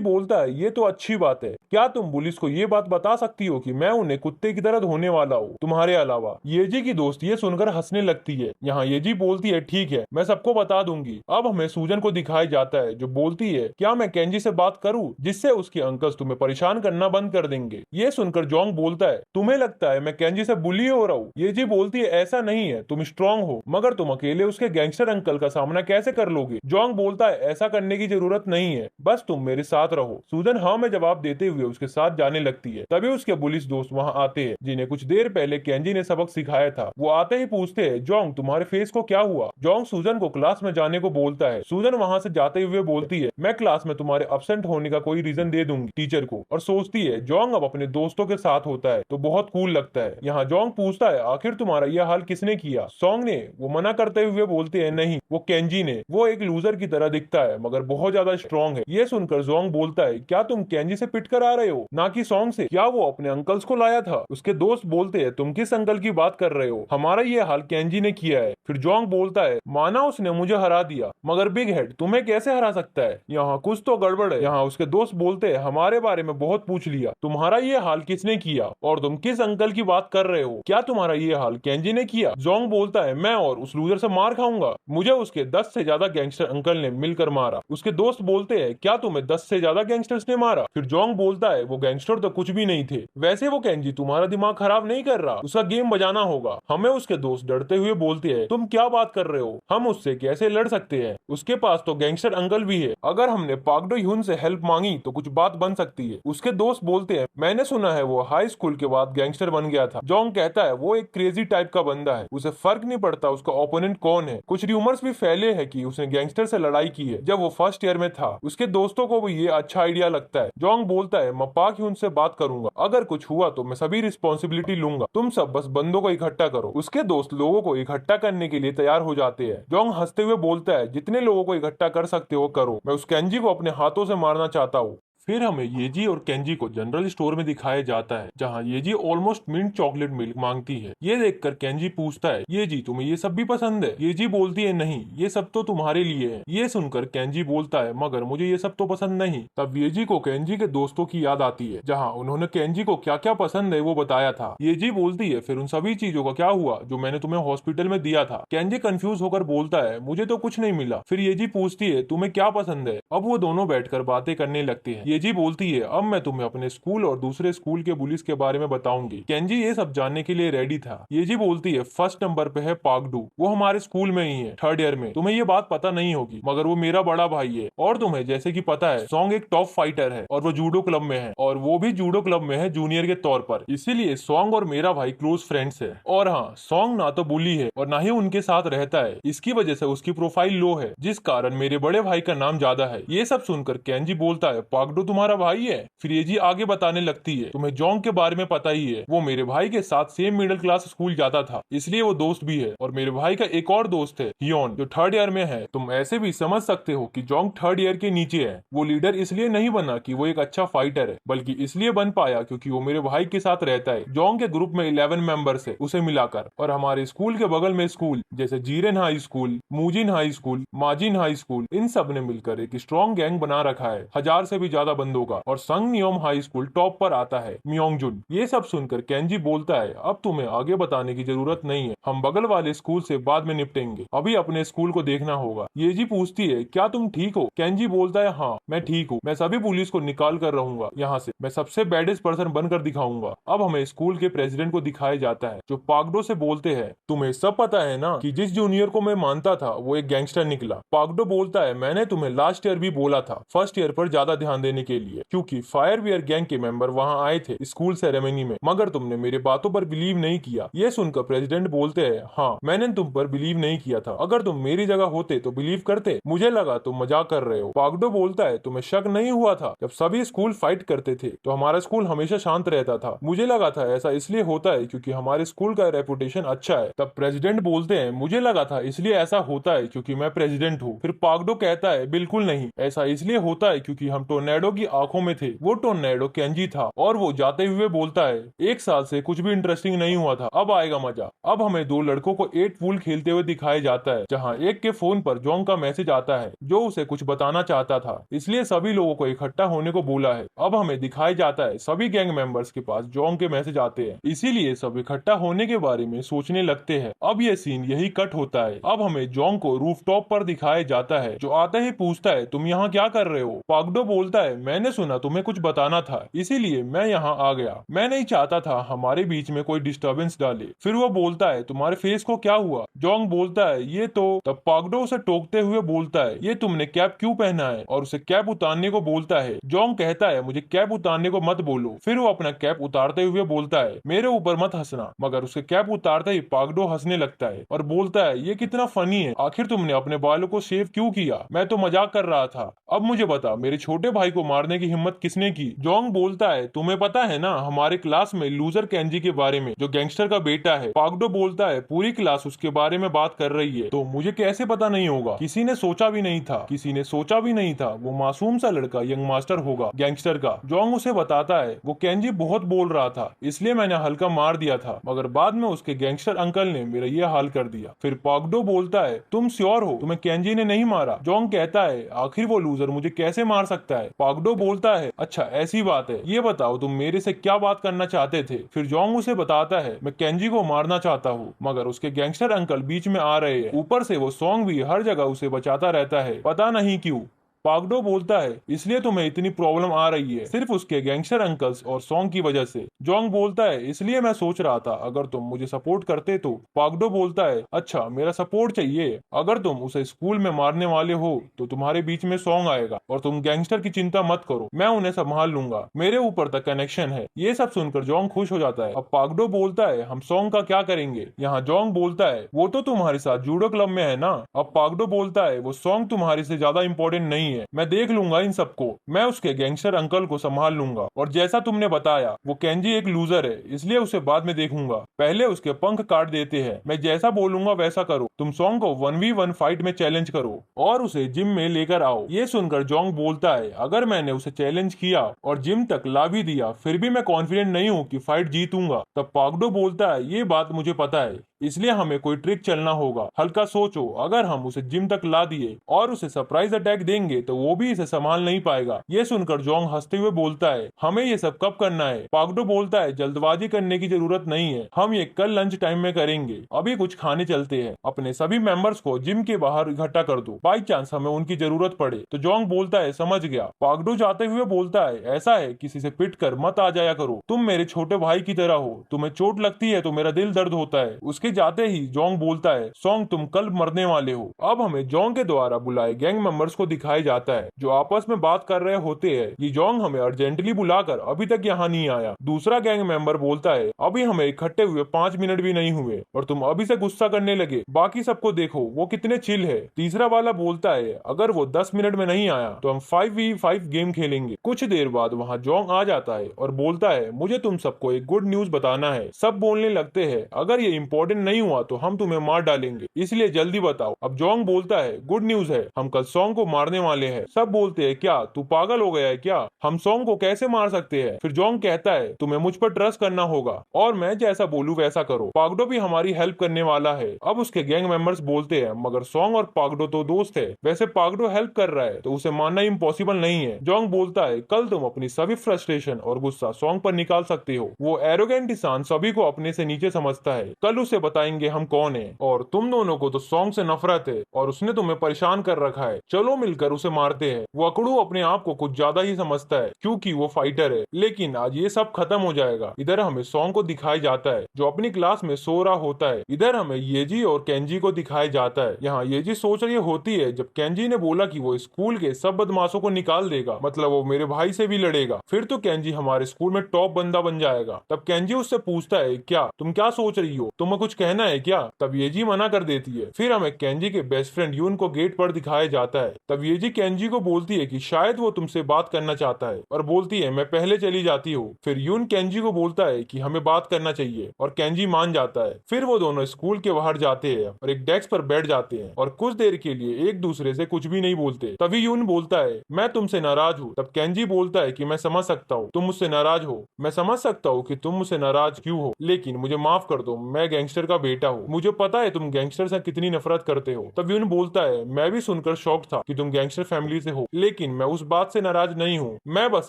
बोलता है, ये तो अच्छी बात है, क्या तुम पुलिस को ये बात बता सकती हो कि मैं उन्हें कुत्ते की तरह धोने वाला हूँ तुम्हारे अलावा? येजी की दोस्त ये सुनकर हंसने लगती है। यहाँ येजी बोलती है, ठीक है, मैं सबको बता दूंगी। अब हमें सूजन को दिखाया जाता है जो बोलती है, क्या मैं केंजी से बात करूं जिससे उसके अंकल्स तुम्हें परेशान करना बंद कर देंगे? ये सुनकर जोंग बोलता है, तुम्हें लगता है मैं केंजी से बुली हो रहा हूँ? येजी बोलती है, ऐसा नहीं है, तुम स्ट्रांग हो, मगर तुम अकेले उसके गैंगस्टर अंकल का सामना कैसे कर लोगे? जोंग बोलता है, ऐसा करने की जरूरत नहीं है, बस तुम मेरे साथ रहो। सूजन हाँ में जवाब देते हुए उसके साथ जाने लगती है। तभी उसके पुलिस दोस्त वहाँ आते हैं जिन्हें कुछ देर पहले केंजी ने सबक सिखाया था। वो आते ही पूछते हैं, जोंग तुम्हारे फेस को क्या हुआ? जोंग सूजन को क्लास में जाने को बोलता है। सूजन वहाँ से जाते हुए बोलती है, मैं क्लास में तुम्हारे एब्सेंट होने का कोई रीजन दे दूंगी टीचर को, और सोचती है जोंग अब अपने दोस्तों के साथ होता है तो बहुत कूल लगता है। यहाँ जोंग पूछता है, आखिर तुम्हारा यह हाल किसने किया? सॉन्ग ने। वो मना करते हुए बोलते हैं, नहीं, वो केंजी ने। वो एक लूजर की तरह दिखता है मगर बहुत ज्यादा स्ट्रॉन्ग है। ये सुनकर जोंग बोलता है, क्या तुम केंजी से पिट कर आ रहे हो, ना कि सॉन्ग से? क्या वो अपने अंकल्स को लाया था? उसके दोस्त बोलते हैं, तुम किस अंकल की बात कर रहे हो, हमारा ये हाल केंजी ने किया है। फिर जोंग बोलता है, माना उसने मुझे हरा दिया, मगर बिग हेड तुम्हें कैसे हरा सकता है? यहाँ कुछ तो गड़बड़ है। यहाँ उसके दोस्त बोलते हैं, हमारे बारे में बहुत पूछ लिया, तुम्हारा ये हाल किसने किया और तुम किस अंकल की बात कर रहे हो? क्या तुम्हारा ये हाल केंजी ने किया? जोंग बोलता है, मैं और उस लूजर से मार खाऊंगा, मुझे उसके 10 से ज्यादा गैंगस्टर अंकल ने मिलकर मारा। उसके दोस्त बोलते हैं, क्या तुम्हें 10 से ज्यादा गैंगस्टर्स ने मारा? फिर जोंग बोलता है, वो गैंगस्टर तो कुछ भी नहीं थे, वैसे वो केंजी तुम्हारा दिमाग खराब नहीं कर रहा, उसका गेम बजाना होगा। हमें उसके दोस्त डरते हुए बोलते हैं, तुम क्या बात कर रहे हो, हम उससे कैसे लड़ सकते हैं, उसके पास तो गैंगस्टर अंकल भी है, अगर हमने पाक डो ह्यून से हेल्प मांगी तो कुछ बात बन सकती है। उसके दोस्त बोलते हैं, मैंने सुना है वो हाई स्कूल के बाद गैंगस्टर बन गया था। जोंग कहता है, वो एक क्रेजी टाइप का बंदा है, उसे फर्क नहीं पड़ता उसका ओपोनेंट कौन है। कुछ रूमर्स भी फैले हैं कि उसने गैंगस्टर से लड़ाई की है जब वो फर्स्ट ईयर में था। उसके दोस्तों को भी ये अच्छा आइडिया लगता है। जोंग बोलता है, मैं पाक ह्यून से बात करूंगा, अगर कुछ हुआ तो मैं सभी रिस्पॉन्सिबिलिटी लूंगा, तुम सब बस बंदों को इकट्ठा करो। उसके दोस्त लोगों को इकट्ठा करने के लिए तैयार हो जाते हैं। जोंग हंसते हुए बोलता है, जितने लोगों को इकट्ठा कर सकते हो करो, मैं उस केंजी को अपने हाथों से मारना चाहता हूँ। फिर हमें येजी और केंजी को जनरल स्टोर में दिखाया जाता है जहां येजी ऑलमोस्ट मिंट चॉकलेट मिल्क मांगती है। ये देखकर केंजी पूछता है, येजी तुम्हें ये सब भी पसंद है? येजी बोलती है, नहीं, ये सब तो तुम्हारे लिए है। ये सुनकर केंजी बोलता है, मगर मुझे ये सब तो पसंद नहीं। तब येजी को केंजी के दोस्तों की याद आती है जहाँ उन्होंने केंजी को क्या क्या पसंद है वो बताया था। येजी बोलती है, फिर उन सभी चीजों का क्या हुआ जो मैंने तुम्हें हॉस्पिटल में दिया था? केंजी कंफ्यूज होकर बोलता है, मुझे तो कुछ नहीं मिला। फिर येजी पूछती है, तुम्हें क्या पसंद है? अब वो दोनों बैठकर बातें करने लगते हैं। येजी बोलती है, अब मैं तुम्हें अपने स्कूल और दूसरे स्कूल के पुलिस के बारे में बताऊंगी। केंजी ये सब जानने के लिए रेडी था। येजी बोलती है, फर्स्ट नंबर पे है पाक डू, वो हमारे स्कूल में ही है, थर्ड ईयर में। तुम्हें ये बात पता नहीं होगी मगर वो मेरा बड़ा भाई है, और तुम्हें जैसे कि पता है सॉन्ग एक टॉप फाइटर है और वो जूडो क्लब में है, और वो भी जूडो क्लब में है जूनियर के तौर पर, इसीलिए सॉन्ग और मेरा भाई क्लोज फ्रेंड्स है। और हाँ, सॉन्ग ना तो बुली है और ना ही उनके साथ रहता है, इसकी वजह से उसकी प्रोफाइल लो है, जिस कारण मेरे बड़े भाई का नाम ज्यादा है। ये सब सुनकर केंजी बोलता है, पाक डू तुम्हारा भाई है? फिर येजी आगे बताने लगती है, तुम्हें जोंग के बारे में पता ही है, वो मेरे भाई के साथ सेम मिडिल क्लास स्कूल जाता था, इसलिए वो दोस्त भी है। और मेरे भाई का एक और दोस्त है हियोन, जो थर्ड ईयर में है। तुम ऐसे भी समझ सकते हो कि जोंग थर्ड ईयर के नीचे है। वो लीडर इसलिए नहीं बना कि वो एक अच्छा फाइटर है, बल्कि इसलिए बन पाया क्योंकि वो मेरे भाई के साथ रहता है। जोंग के ग्रुप में 11 मेंबर्स है उसे मिलाकर, और हमारे स्कूल के बगल में स्कूल जैसे जीरेन हाई स्कूल, मूजिन हाई स्कूल, माजिन हाई स्कूल, इन सब ने मिलकर एक स्ट्रॉन्ग गैंग बना रखा है, 1000 से भी ज्यादा ज्यादा बंद होगा और संगनियोम हाई स्कूल टॉप पर आता है। म्योंगजुन ये सब सुनकर केंजी बोलता है, अब तुम्हें आगे बताने की जरूरत नहीं है, हम बगल वाले स्कूल से बाद में निपटेंगे, अभी अपने स्कूल को देखना होगा। येजी पूछती है, क्या तुम ठीक हो? केंजी बोलता है, हाँ मैं ठीक हूँ, मैं सभी पुलिस को निकाल कर रहूंगा यहाँ से, मैं सबसे बैडेस्ट पर्सन बनकर दिखाऊंगा। अब हमें स्कूल के प्रेसिडेंट को दिखाया जाता है जो पागडो से बोलते हैं, तुम्हें सब पता है ना कि जिस जूनियर को मैं मानता था वो एक गैंगस्टर निकला। पागडो बोलता है, मैंने तुम्हें लास्ट ईयर भी बोला था फर्स्ट ईयर पर ज्यादा ध्यान देने के लिए, क्योंकि फायरवियर गैंग के मेंबर वहाँ आए थे स्कूल सेरेमनी में, मगर तुमने मेरे बातों पर बिलीव नहीं किया। ये सुनकर प्रेसिडेंट बोलते हैं, हाँ मैंने तुम पर बिलीव नहीं किया था, अगर तुम मेरी जगह होते तो बिलीव करते, मुझे लगा तुम मजाक कर रहे हो। पागडो बोलता है, तुम्हें शक नहीं हुआ था जब सभी स्कूल फाइट करते थे तो हमारा स्कूल हमेशा शांत रहता था, मुझे लगा था ऐसा इसलिए होता है क्योंकि हमारे स्कूल का रेपुटेशन अच्छा है। तब प्रेसिडेंट बोलते हैं, मुझे लगा था इसलिए ऐसा होता है क्योंकि मैं प्रेसिडेंट हूँ। फिर पागडो कहता है, बिल्कुल नहीं, ऐसा इसलिए होता है क्योंकि हम टोर्नेडो की आंखों में थे। वो टोर्नेडो केंजी था और वो जाते हुए बोलता है, एक साल से कुछ भी इंटरेस्टिंग नहीं हुआ था, अब आएगा मजा। अब हमें दो लड़कों को 8 पूल खेलते हुए दिखाया जाता है, जहाँ एक के फोन पर जोंग का मैसेज आता है जो उसे कुछ बताना चाहता था, इसलिए सभी लोगों को इकट्ठा होने को बोला है। अब हमें दिखाया जाता है सभी गैंग मेंबर्स के पास जोंग के मैसेज आते हैं, इसीलिए सब इकट्ठा होने के बारे में सोचने लगते हैं। अब ये सीन यही कट होता है। अब हमें जोंग को रूफटॉप पर दिखाया जाता है जो आते ही पूछता है, तुम यहाँ क्या कर रहे हो? पागडो बोलता है, मैंने सुना तुम्हें कुछ बताना था इसीलिए मैं यहाँ आ गया, मैं नहीं चाहता था हमारे बीच में कोई डिस्टर्बेंस डाले। फिर वो बोलता है, तुम्हारे फेस को क्या हुआ? जोंग बोलता है, ये तो। तब पागडो उसे टोकते हुए बोलता है, ये तुमने कैप क्यों पहना है? और उसे कैप उतारने को बोलता है। जोंग कहता है, मुझे कैप उतारने को मत बोलो। फिर वो अपना कैप उतारते हुए बोलता है, मेरे ऊपर मत हंसना। मगर उसके कैप उतारते ही पागडो हंसने लगता है और बोलता है, ये कितना फनी है, आखिर तुमने अपने बालों को शेव क्यों किया? मैं तो मजाक कर रहा था। अब मुझे बता, मेरे छोटे भाई को मारने की हिम्मत किसने की? जोंग बोलता है, तुम्हें पता है ना हमारे क्लास में लूजर केंजी के बारे में, जो गैंगस्टर का बेटा है। पागडो बोलता है, पूरी क्लास उसके बारे में बात कर रही है तो मुझे कैसे पता नहीं होगा? किसी ने सोचा भी नहीं था, किसी ने सोचा भी नहीं था वो मासूम सा लड़का यंग मास्टर होगा गैंगस्टर का। जोंग उसे बताता है, वो केंजी बहुत बोल रहा था इसलिए मैंने हल्का मार दिया था, मगर बाद में उसके गैंगस्टर अंकल ने मेरा ये हाल कर दिया। फिर पागडो बोलता है, तुम श्योर हो तुम्हें केंजी ने नहीं मारा? जोंग कहता है, आखिर वो लूजर मुझे कैसे मार सकता है? पागडो बोलता है, अच्छा ऐसी बात है, ये बताओ तुम मेरे से क्या बात करना चाहते थे? फिर जोंग उसे बताता है, मैं केंजी को मारना चाहता हूँ, मगर उसके गैंगस्टर अंकल बीच में आ रहे हैं, ऊपर से वो सॉन्ग भी हर जगह उसे बचाता रहता है, पता नहीं क्यों। पागडो बोलता है, इसलिए तुम्हें इतनी प्रॉब्लम आ रही है सिर्फ उसके गैंगस्टर अंकल्स और सॉन्ग की वजह से। जोंग बोलता है, इसलिए मैं सोच रहा था अगर तुम मुझे सपोर्ट करते तो। पागडो बोलता है, अच्छा मेरा सपोर्ट चाहिए? अगर तुम उसे स्कूल में मारने वाले हो तो तुम्हारे बीच में सॉन्ग आएगा और तुम गैंगस्टर की चिंता मत करो, मैं उन्हें संभाल लूंगा, मेरे ऊपर तक कनेक्शन है। ये सब सुनकर जोंग खुश हो जाता है। अब पागडो बोलता है, हम सॉन्ग का क्या करेंगे? यहाँ जोंग बोलता है, वो तो तुम्हारे साथ जूडो क्लब में है ना। अब पागडो बोलता है, वो सॉन्ग तुम्हारे से ज्यादा इंपॉर्टेंट नहीं है, मैं देख लूंगा इन सबको, मैं उसके गैंगस्टर अंकल को संभाल लूंगा, और जैसा तुमने बताया वो केंजी एक लूजर है इसलिए उसे बाद में देखूंगा, पहले उसके पंख काट देते हैं, मैं जैसा बोलूंगा वैसा करो, तुम सॉन्ग को 1v1 फाइट में चैलेंज करो और उसे जिम में लेकर आओ। ये सुनकर जोंग बोलता है, अगर मैंने उसे चैलेंज किया और जिम तक ला भी दिया फिर भी मैं कॉन्फिडेंट नहीं हूँ कि फाइट जीतूंगा। तब पागडो बोलता है, ये बात मुझे पता है, इसलिए हमें कोई ट्रिक चलना होगा, हल्का सोचो, अगर हम उसे जिम तक ला दिए और उसे सरप्राइज अटैक देंगे तो वो भी इसे संभाल नहीं पाएगा। ये सुनकर जोंग हंसते हुए बोलता है, हमें ये सब कब करना है? पागडो बोलता है, जल्दबाजी करने की जरूरत नहीं है, हम ये कल लंच टाइम में करेंगे, अभी कुछ खाने चलते हैं, अपने सभी मेंबर्स को जिम के बाहर इकट्ठा कर दो, बाई चांस हमें उनकी जरूरत पड़े। तो जोंग बोलता है, समझ गया। पागडो जाते हुए बोलता है, ऐसा है किसी से पिट कर मत आ जाया करो, तुम मेरे छोटे भाई की तरह हो, तुम्हें चोट लगती है तो मेरा दिल दर्द होता है। उसके जाते ही जोंग बोलता है, सॉन्ग तुम कल मरने वाले हो। अब हमें जोंग के द्वारा बुलाए गैंग मेंबर्स को दिखाया जाता है जो आपस में बात कर रहे होते हैं कि जोंग हमें अर्जेंटली बुलाकर अभी तक यहाँ नहीं आया। दूसरा गैंग मेंबर बोलता है, अभी हमें इकट्ठे हुए 5 मिनट भी नहीं हुए और तुम अभी से गुस्सा करने लगे, बाकी सबको देखो वो कितने चिल है। तीसरा वाला बोलता है, अगर वो 10 मिनट में नहीं आया तो हम 5v5 गेम खेलेंगे। कुछ देर बाद वहाँ जोंग आ जाता है और बोलता है, मुझे तुम सबको एक गुड न्यूज बताना है। सब बोलने लगते हैं, अगर ये इम्पोर्टेंट नहीं हुआ तो हम तुम्हें मार डालेंगे, इसलिए जल्दी बताओ। अब जोंग बोलता है, गुड न्यूज है, हम कल सॉन्ग को मारने वाले हैं। सब बोलते हैं, क्या तू पागल हो गया है क्या, हम सॉन्ग को कैसे मार सकते हैं। फिर जोंग कहता है, तुम्हें मुझ पर ट्रस्ट करना होगा और मैं जैसा बोलूं वैसा करो। पागडो भी हमारी हेल्प करने वाला है। अब उसके गैंग मेंबर्स बोलते हैं, मगर सॉन्ग और पागडो तो दोस्त है, वैसे पागडो हेल्प कर रहा है तो उसे मानना इम्पॉसिबल नहीं है। जोंग बोलता है, कल तुम अपनी सभी फ्रस्ट्रेशन और गुस्सा सॉन्ग पर निकाल सकते हो। वो एरोगेंट इंसान सभी को अपने से नीचे समझता है। कल उसे बताएंगे हम कौन है, और तुम दोनों को तो सॉन्ग से नफरत है और उसने तुम्हें परेशान कर रखा है। चलो मिलकर उसे मारते हैं। वो अकड़ू अपने आप को कुछ ज्यादा ही समझता है क्योंकि वो फाइटर है, लेकिन आज ये सब खत्म हो जाएगा। इधर हमें सॉन्ग को दिखाया जाता है जो अपनी क्लास में सो रहा होता है। इधर हमें येजी और केंजी को दिखाया जाता है। यहाँ येजी सोच रही होती है जब केंजी ने बोला कि वो स्कूल के सब बदमाशों को निकाल देगा, मतलब वो मेरे भाई से भी लड़ेगा, फिर तो केंजी हमारे स्कूल में टॉप बंदा बन जाएगा। तब केंजी उससे पूछता है, क्या तुम क्या सोच रही हो, तुम्हें कुछ कहना है क्या। तब येजी मना कर देती है। फिर हमें केंजी के बेस्ट फ्रेंड यून को गेट पर दिखाया जाता है। तब येजी केंजी को बोलती है कि शायद वो तुमसे बात करना चाहता है और बोलती है, मैं पहले चली जाती हूँ। फिर यून केंजी को बोलता है कि हमें बात करना चाहिए और केंजी मान जाता है। फिर वो दोनों स्कूल के बाहर जाते हैं और एक डेस्क पर बैठ जाते हैं और कुछ देर के लिए एक दूसरे से कुछ भी नहीं बोलते। तभी यून बोलता है, मैं तुमसे नाराज हूँ। तब केंजी बोलता है कि मैं समझ सकता हूँ तुम मुझसे नाराज हो, मैं समझ सकता हूँ कि तुम मुझसे नाराज क्यों हो, लेकिन मुझे माफ कर दो, मैं गैंगस्टर का बेटा हूँ, मुझे पता है तुम गैंगस्टर से कितनी नफरत करते हो। तब यून बोलता है, मैं भी सुनकर शॉक था कि तुम गैंगस्टर फैमिली से हो, लेकिन मैं उस बात से नाराज नहीं हूँ। मैं बस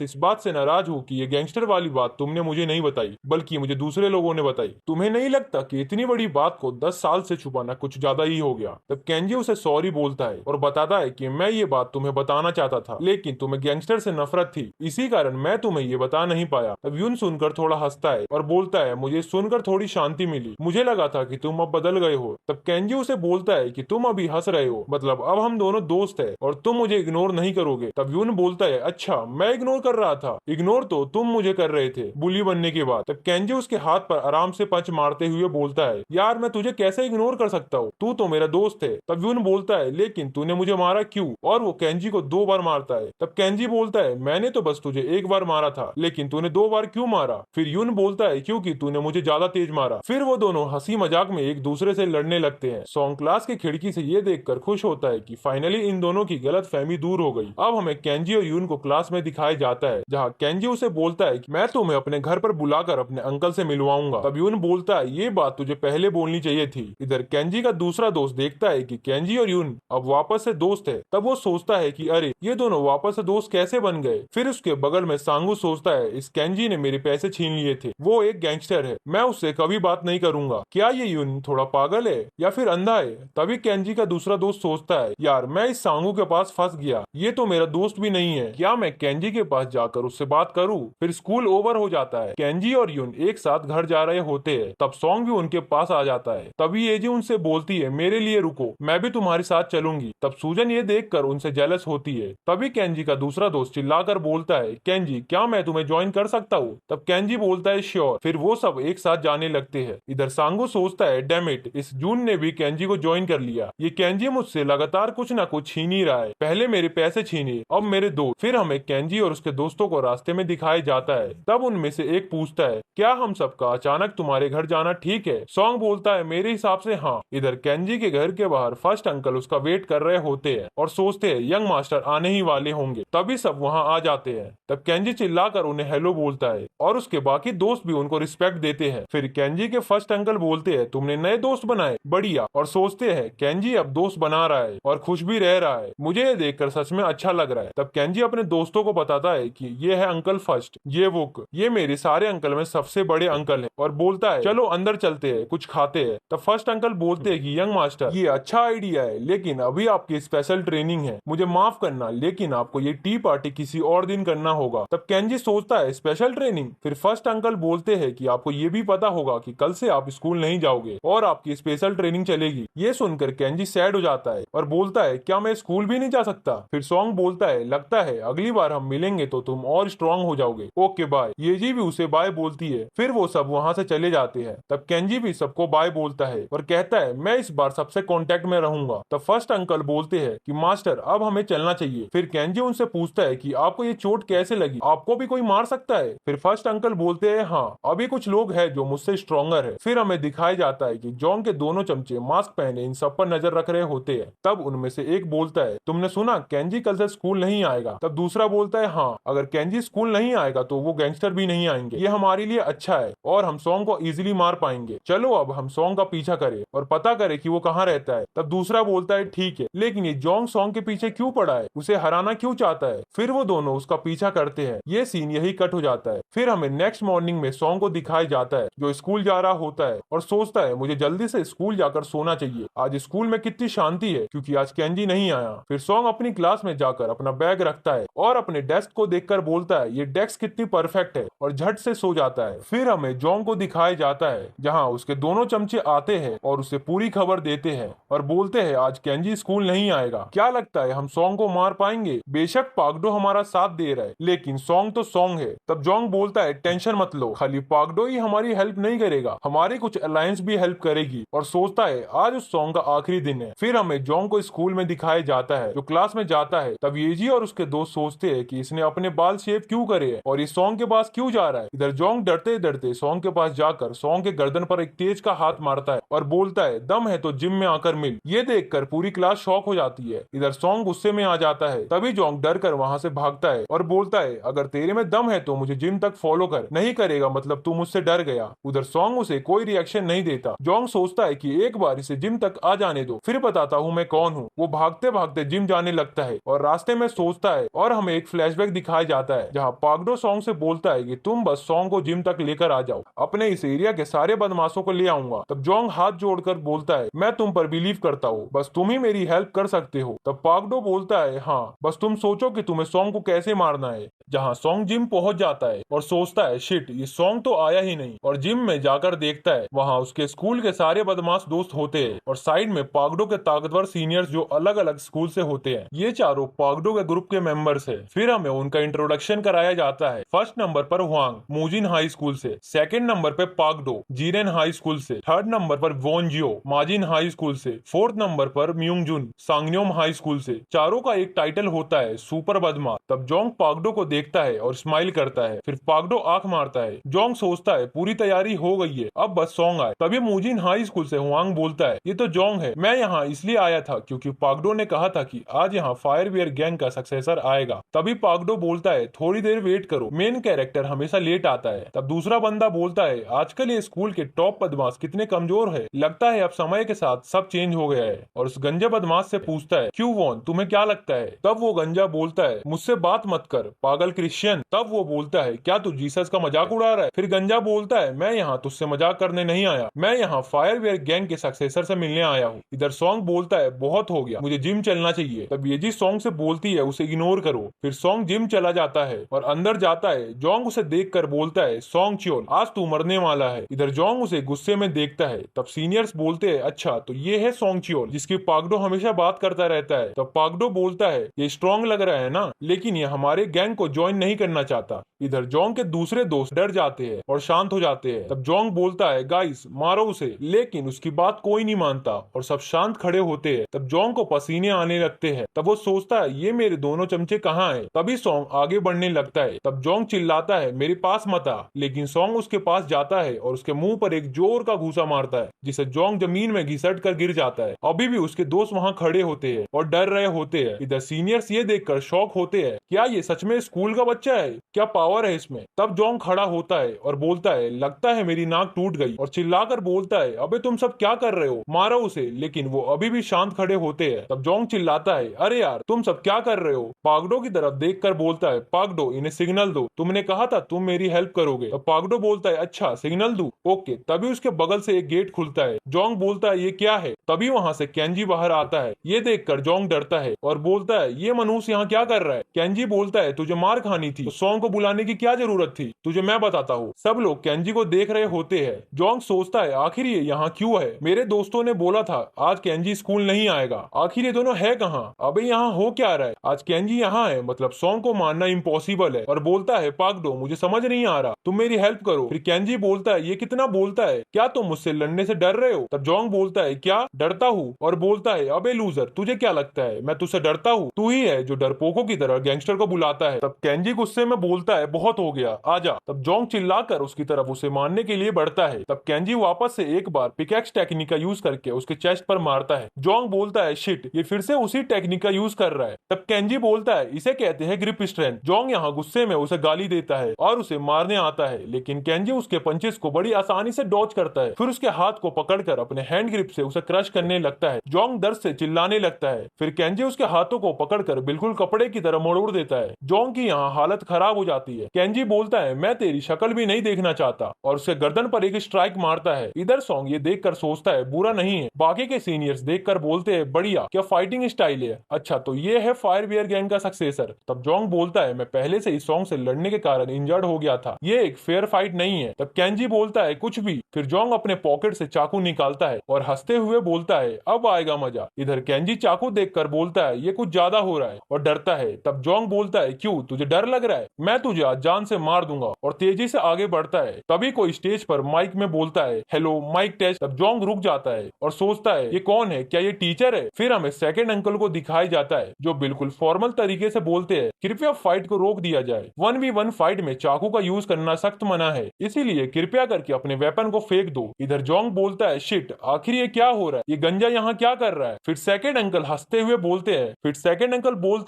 इस बात से नाराज हूँ कि ये गैंगस्टर वाली बात तुमने मुझे नहीं बताई, बल्कि मुझे दूसरे लोगों ने बताई। तुम्हें नहीं लगता कि इतनी बड़ी बात को 10 साल से छुपाना कुछ ज्यादा ही हो गया। तब केंजी उसे सॉरी बोलता है और बताता है कि मैं ये बात तुम्हें बताना चाहता था, लेकिन तुम्हें गैंगस्टर से नफरत थी, इसी कारण मैं तुम्हें ये बता नहीं पाया। तब यून सुनकर थोड़ा हंसता है और बोलता है, मुझे सुनकर थोड़ी शांति मिली, मुझे लगा था कि तुम अब बदल गए हो। तब केंजी उसे बोलता है कि तुम अभी हंस रहे हो, मतलब अब हम दोनों दोस्त है और तुम मुझे इग्नोर नहीं करोगे। तब यून बोलता है, अच्छा मैं इग्नोर कर रहा था, इग्नोर तो तुम मुझे कर रहे थे बुली बनने के बाद। तब केंजी उसके हाथ पर आराम से पंच मारते हुए बोलता है, यार मैं तुझे कैसे इग्नोर कर सकता हूँ, तू तो मेरा दोस्त है। तब यून बोलता है, लेकिन तूने मुझे मारा क्यों, और वो केंजी को 2 बार मारता है। तब केंजी बोलता है, मैंने तो बस तुझे 1 बार मारा था, लेकिन तूने 2 बार क्यों मारा। फिर यून बोलता है, क्योंकि तूने मुझे ज्यादा तेज मारा। फिर वो दोनों हंसी मजाक में एक दूसरे से लड़ने लगते हैं। सॉन्ग क्लास की खिड़की से ये देखकर खुश होता है कि फाइनली इन दोनों की गलत फहमी दूर हो गई। अब हमें केंजी और यून को क्लास में दिखाया जाता है, जहाँ केंजी उसे बोलता है कि मैं तुम्हें अपने घर पर बुलाकर अपने अंकल से मिलवाऊंगा। तब यून बोलता है, ये बात तुझे पहले बोलनी चाहिए थी। इधर केंजी का दूसरा दोस्त देखता है कि केंजी और यून अब वापस से दोस्त है। तब वो सोचता है कि अरे ये दोनों वापस से दोस्त कैसे बन गए। फिर उसके बगल में सांगू सोचता है, इस केंजी ने मेरे पैसे छीन लिए थे, वो एक गैंगस्टर है, मैं उससे कभी बात नहीं करूंगा। क्या ये यून थोड़ा पागल है या फिर अंधा है। तभी केंजी का दूसरा दोस्त सोचता है, यार मैं इस सांगू के पास फंस गया, ये तो मेरा दोस्त भी नहीं है, क्या मैं केंजी के पास जाकर उससे बात करूं। फिर स्कूल ओवर हो जाता है। केंजी और यून एक साथ घर जा रहे होते हैं। तब सॉन्ग भी उनके पास आ जाता है। तभी येजी उनसे बोलती है, मेरे लिए रुको, मैं भी तुम्हारे साथ चलूंगी। तब सूजन ये देखकर उनसे जेलस होती है। तभी केंजी का दूसरा दोस्त चिल्लाकर बोलता है, केंजी क्या मैं तुम्हें ज्वाइन कर सकता हूँ। तब केंजी बोलता है, श्योर। फिर वो सब एक साथ जाने लगते हैं। इधर सांगू सोचता है, डैम इट, इस जून ने भी केंजी को ज्वाइन कर लिया, ये केंजी मुझसे लगातार कुछ ना कुछ छीन ही रहा है, पहले मेरे पैसे छीने अब मेरे दोस्त। फिर हमें केंजी और उसके दोस्तों को रास्ते में दिखाया जाता है। तब उनमें से एक पूछता है, क्या हम सबका अचानक तुम्हारे घर जाना ठीक है। सॉन्ग बोलता है, मेरे हिसाब से हाँ। इधर केंजी के घर के बाहर फर्स्ट अंकल उसका वेट कर रहे होते हैं और सोचते हैं यंग मास्टर आने ही वाले होंगे। तभी सब वहाँ आ जाते हैं। तब केंजी चिल्लाकर उन्हें हेलो बोलता है और उसके बाकी दोस्त भी उनको रिस्पेक्ट देते हैं। फिर केंजी के फर्स्ट अंकल बोलते हैं, तुमने नए दोस्त बनाए, बढ़िया। और सोचते हैं केंजी अब दोस्त बना रहा है और खुश भी रह रहा है, मुझे ये देखकर सच में अच्छा लग रहा है। तब केंजी अपने दोस्तों को बताता है कि ये है अंकल फर्स्ट, ये वुक, ये मेरे सारे अंकल में सबसे बड़े अंकल है, और बोलता है चलो अंदर चलते हैं, कुछ खाते हैं। तब फर्स्ट अंकल बोलते हैं कि यंग मास्टर ये अच्छा आइडिया है, लेकिन अभी आपकी स्पेशल ट्रेनिंग है, मुझे माफ करना, लेकिन आपको ये टी पार्टी किसी और दिन करना होगा। तब केंजी सोचता है, स्पेशल ट्रेनिंग। फिर फर्स्ट अंकल बोलते हैं कि आपको ये भी पता होगा कि कल से आप स्कूल नहीं जाओगे और आपकी स्पेशल ट्रेनिंग चलेगी। ये सुनकर केंजी सैड हो जाता है और बोलता है, क्या मैं स्कूल भी नहीं जा सकता। फिर सॉन्ग बोलता है, लगता है अगली बार हम मिलेंगे तो तुम और स्ट्रांग हो जाओगे, ओके बाय। येजी भी उसे बाय बोलती है। फिर वो सब वहाँ से चले जाते हैं। तब केंजी भी सबको बाय बोलता है और कहता है, मैं इस बार सबसे कांटेक्ट में रहूंगा। तब फर्स्ट अंकल बोलते हैं कि मास्टर अब हमें चलना चाहिए। फिर केंजी उनसे पूछता है कि आपको ये चोट कैसे लगी, आपको भी कोई मार सकता है। फिर फर्स्ट अंकल बोलते हैं, हाँ अभी कुछ लोग हैं जो मुझसे स्ट्रॉन्गर है। फिर हमें दिखाया जाता है कि जोंग के दोनों चमचे मास्क पहने इन सब पर नजर रख रहे होते हैं। तब उनमें से एक बोलता है, तुमने सुना केंजी कल से स्कूल नहीं आएगा। तब दूसरा बोलता है, हाँ, अगर केंजी स्कूल नहीं आएगा तो वो गैंगस्टर भी नहीं आएंगे। ये हमारे लिए अच्छा है और हम सॉन्ग को इजीली मार पाएंगे। चलो अब हम सॉन्ग का पीछा करें और पता करें कि वो कहाँ रहता है। तब दूसरा बोलता है, ठीक है, लेकिन ये जोंग सॉन्ग के पीछे क्यों पड़ा है, उसे हराना क्यों चाहता है। फिर वो दोनों उसका पीछा करते हैं। ये सीन यही कट हो जाता है। फिर हमें नेक्स्ट मॉर्निंग में सॉन्ग को दिखाया जाता है जो स्कूल जा रहा होता है और सोचता है, मुझे जल्दी से स्कूल जाकर सोना चाहिए। आज स्कूल में कितनी शांति है क्योंकि आज केंजी नहीं आया। फिर सॉन्ग अपनी क्लास में जाकर अपना बैग रखता है और अपने डेस्क को देखकर बोलता है, ये डेस्क कितनी परफेक्ट है, और झट से सो जाता है। फिर हमें जोंग को दिखाया जाता है जहाँ उसके दोनों चमचे आते हैं और उसे पूरी खबर देते हैं और बोलते हैं, आज केंजी स्कूल नहीं आएगा। क्या लगता है हम सॉन्ग को मार पाएंगे? बेशक पागडो हमारा साथ दे रहा है, लेकिन सॉन्ग तो सॉन्ग है। तब जोंग बोलता है, टेंशन मत लो, खाली पागडो ही हमारी हेल्प नहीं करेगा, हमारी कुछ अलायंस भी हेल्प करेगी। और सोचता है आज उस सॉन्ग का आखिरी दिन है। फिर हमें जोंग को स्कूल में दिखाया जाता है जो क्लास में जाता है। तब येजी और उसके दोस्त सोचते हैं कि इसने अपने बाल शेव क्यों करे है और इस सॉन्ग के पास क्यों जा रहा है। इधर जोंग डरते डरते सॉन्ग के पास जाकर सॉन्ग के गर्दन पर एक तेज का हाथ मारता है और बोलता है, दम है तो जिम में आकर मिल। ये देखकर पूरी क्लास शॉक हो जाती है। इधर सॉन्ग गुस्से में आ जाता है। तभी जोंग डर कर वहाँ से भागता है और बोलता है, अगर तेरे में दम है तो मुझे जिम तक फॉलो कर, नहीं करेगा मतलब तू मुझसे डर गया। उधर सॉन्ग उसे कोई रिएक्शन नहीं देता। जोंग सोचता है कि एक बार इसे जिम तक आ जाने दो, फिर बताता हूँ मैं कौन हूँ। वो भागते भागते जिम जाने लगता है और रास्ते में सोचता है और हमें एक फ्लैशबैक दिखाया जाता है जहाँ पागडो सॉन्ग से बोलता है कि तुम बस सॉन्ग को जिम तक लेकर आ जाओ, अपने इस एरिया के सारे बदमाशों को ले आऊंगा। तब जोंग हाथ जोड़कर बोलता है, मैं तुम पर बिलीव करता हूँ, बस तुम ही मेरी हेल्प कर सकते हो। तब पागडो बोलता है, हाँ, बस तुम सोचो कि तुम्हें सॉन्ग को कैसे मारना है। जहाँ सॉन्ग जिम पहुंच जाता है और सोचता है, शिट, ये सॉन्ग तो आया ही नहीं। और जिम में जाकर देखता है वहाँ उसके स्कूल के सारे बदमाश दोस्त होते हैं और साइड में पागडो के ताकतवर सीनियर्स जो अलग अलग स्कूल से होते हैं। ये चारों पागडो के ग्रुप के मेंबर्स है। फिर हमें उनका इंट्रोडक्शन कराया जाता है। फर्स्ट नंबर पर हुआंग मूजिन हाई स्कूल से, सेकंड नंबर पे पागडो जीरेन हाई स्कूल से, थर्ड नंबर पर वोनजियो माजिन हाई स्कूल से, फोर्थ नंबर पर म्यूंगजुन सांगन्योम हाई स्कूल से। चारों का एक टाइटल होता है सुपर बदमाश। तब जोंग पागडो को देखता है और स्माइल करता है। फिर पागडो आंख मारता है। जोंग सोचता है पूरी तैयारी हो गई है, अब बस सॉन्ग आए। तभी मूजिन हाई स्कूल से हुआंग बोलता है, ये तो जोंग है, मैं यहाँ इसलिए आया था क्योंकि पागडो ने कहा था कि आज यहाँ फायरवेयर गैंग का सक्सेसर आएगा। तभी पागडो बोलता है, थोड़ी देर वेट करो, मेन कैरेक्टर हमेशा लेट आता है। तब दूसरा बंदा बोलता है, आजकल ये स्कूल के टॉप बदमाश कितने कमजोर है, लगता है अब समय के साथ सब चेंज हो गया है। और उस गंजा बदमाश से पूछता है, क्यों वॉन, तुम्हें क्या लगता है? तब वो गंजा बोलता है, मुझसे बात मत कर पागल क्रिश्चियन। तब वो बोलता है, क्या तू जीसस का मजाक उड़ा रहा है? फिर गंजा बोलता है, मैं यहाँ तुझसे मजाक करने नहीं आया, मैं यहाँ फायरवेयर गैंग के सक्सेसर से मिलने आया हूँ। इधर सॉन्ग बोलता है, बहुत हो गया, मुझे जिम चलना चाहिए। तब ये जी सॉन्ग से बोलती है, उसे इग्नोर करो। फिर सॉन्ग जिम चला जाता है और अंदर जाता है। जोंग उसे देखकर बोलता है, सॉन्ग चियोल, आज तू मरने वाला है। इधर जोंग उसे गुस्से में देखता है। तब सीनियर्स बोलते हैं, अच्छा तो ये है सॉन्ग चियोल जिसकी पागडो हमेशा बात करता रहता है। तब पागडो बोलता है, ये स्ट्रॉन्ग लग रहा है ना, लेकिन ये हमारे गैंग को ज्वाइन नहीं करना चाहता। इधर जोंग के दूसरे दोस्त डर जाते हैं और शांत हो जाते हैं। तब जोंग बोलता है, गाइस मारो उसे, लेकिन उसकी बात कोई नहीं मानता और सब शांत खड़े होते हैं। तब जोंग को पसीने आने लगते हैं। तब वो सोचता है, ये मेरे दोनों चमचे कहाँ हैं? तभी सॉन्ग आगे बढ़ने लगता है। तब जोंग चिल्लाता है, मेरे पास मत आ, लेकिन सॉन्ग उसके पास जाता है और उसके मुंह पर एक जोर का घूसा मारता है जिसे जोंग जमीन में घिसट कर गिर जाता है। अभी भी उसके दोस्त वहाँ खड़े होते हैं और डर रहे होते हैं। इधर सीनियर्स ये देखकर शॉक होते हैं, क्या ये सच में स्कूल का बच्चा है? क्या पावर है इसमें? तब जोंग खड़ा होता है और बोलता है, लगता है मेरी नाक टूट गई, और चिल्लाकर बोलता है, अबे तुम सब क्या कर रहे हो, मारो उसे। लेकिन वो अभी भी शांत खड़े होते हैं। तब जोंग चिल्लाता है, अरे यार तुम सब क्या कर रहे हो? पागडो की तरफ देखकर बोलता है, पागडो इन्हें सिग्नल दो, तुमने कहा था तुम मेरी हेल्प करोगे। तब पागडो बोलता है, अच्छा सिग्नल दूं, ओके। तभी उसके बगल से एक गेट खुलता है। जोंग बोलता है, ये क्या है? तभी वहाँ से केंजी बाहर आता है। ये देखकर जोंग डरता है और बोलता है, ये मनुष्य यहाँ क्या कर रहा है? केंजी बोलता है, तुझे मार खानी थी तो सॉन्ग को बुलाने की क्या जरूरत थी, तुझे मैं बताता हूँ। सब लोग केंजी को देख रहे होते हैं। जोंग सोचता है, आखिर ये यहाँ क्यों है? मेरे दोस्तों ने बोला था आज केंजी स्कूल नहीं आएगा, आखिर ये दोनों है कहाँ? अबे यहाँ हो क्या रहा है? आज केंजी यहाँ है मतलब सॉन्ग को मारना इम्पॉसिबल है। और बोलता है, पागडो मुझे समझ नहीं आ रहा, तुम मेरी हेल्प करो। फिर केंजी बोलता है, ये कितना बोलता है, क्या तुम मुझसे लड़ने से डर रहे हो? तब जोंग बोलता है, क्या डरता हूँ? और बोलता है, अबे लूजर, तुझे क्या लगता है मैं तुझसे डरता हूँ? तू ही है जो डरपोकों की तरह गैंगस्टर को बुलाता है। तब केंजी गुस्से में बोलता है, है बहुत हो गया, आजा। तब जोंग चिल्लाकर उसकी तरफ उसे मारने के लिए बढ़ता है। तब केंजी वापस से एक बार पिकैक्स टेक्निक का यूज करके उसके चेस्ट पर मारता है। जोंग बोलता है शिट, ये फिर से उसी टेक्निक का यूज कर रहा है। तब केंजी बोलता है इसे कहते हैं ग्रिप स्ट्रेंथ। जोंग यहाँ गुस्से में उसे गाली देता है और उसे मारने आता है, लेकिन केंजी उसके पंचेस को बड़ी आसानी से डॉज करता है। फिर उसके हाथ को पकड़कर अपने हैंड ग्रिप से उसे क्रश करने लगता है। जोंग दर्द से चिल्लाने लगता है। फिर केंजी उसके हाथों को पकड़कर बिल्कुल कपड़े की तरह मोड़ देता है। जोंग की यहाँ हालत खराब हो जाती है। केंजी बोलता है मैं तेरी शक्ल भी नहीं देखना चाहता और उसके गर्दन पर एक स्ट्राइक मारता है। इधर सॉन्ग ये देखकर सोचता है बुरा नहीं है। बाकी के सीनियर्स देखकर बोलते हैं बढ़िया, क्या फाइटिंग स्टाइल है, अच्छा तो ये है फायर बियर गैंग का सक्सेसर। तब जोंग बोलता है मैं पहले से इस सॉन्ग से लड़ने के कारण इंजर्ड हो गया था, ये एक फेयर फाइट नहीं है। तब केंजी बोलता है कुछ भी। फिर जोंग अपने पॉकेट से चाकू निकालता है और हंसते हुए बोलता है अब आएगा मजा। इधर केंजी चाकू देखकर बोलता है ये कुछ ज्यादा हो रहा है और डरता है। तब जोंग बोलता है क्यों, तुझे डर लग रहा है, मैं तुझे आज जान से मार दूंगा, और तेजी से आगे बढ़ता है। तभी कोई स्टेज पर माइक में बोलता है हेलो माइक टेस्ट। तब जोंग रुक जाता है और सोचता है ये कौन है, क्या ये टीचर है। फिर हमें सेकंड अंकल को दिखाया जाता है जो बिल्कुल फॉर्मल तरीके से बोलते हैं कृपया फाइट को रोक दिया जाए, 1v1 फाइट में चाकू का यूज करना सख्त मना है, इसीलिए कृपया करके अपने वेपन को फेंक दो। इधर जोंग बोलता है शिट, आखिर ये क्या हो रहा है, ये गंजा यहाँ क्या कर रहा है। फिर सेकंड अंकल हंसते हुए बोलते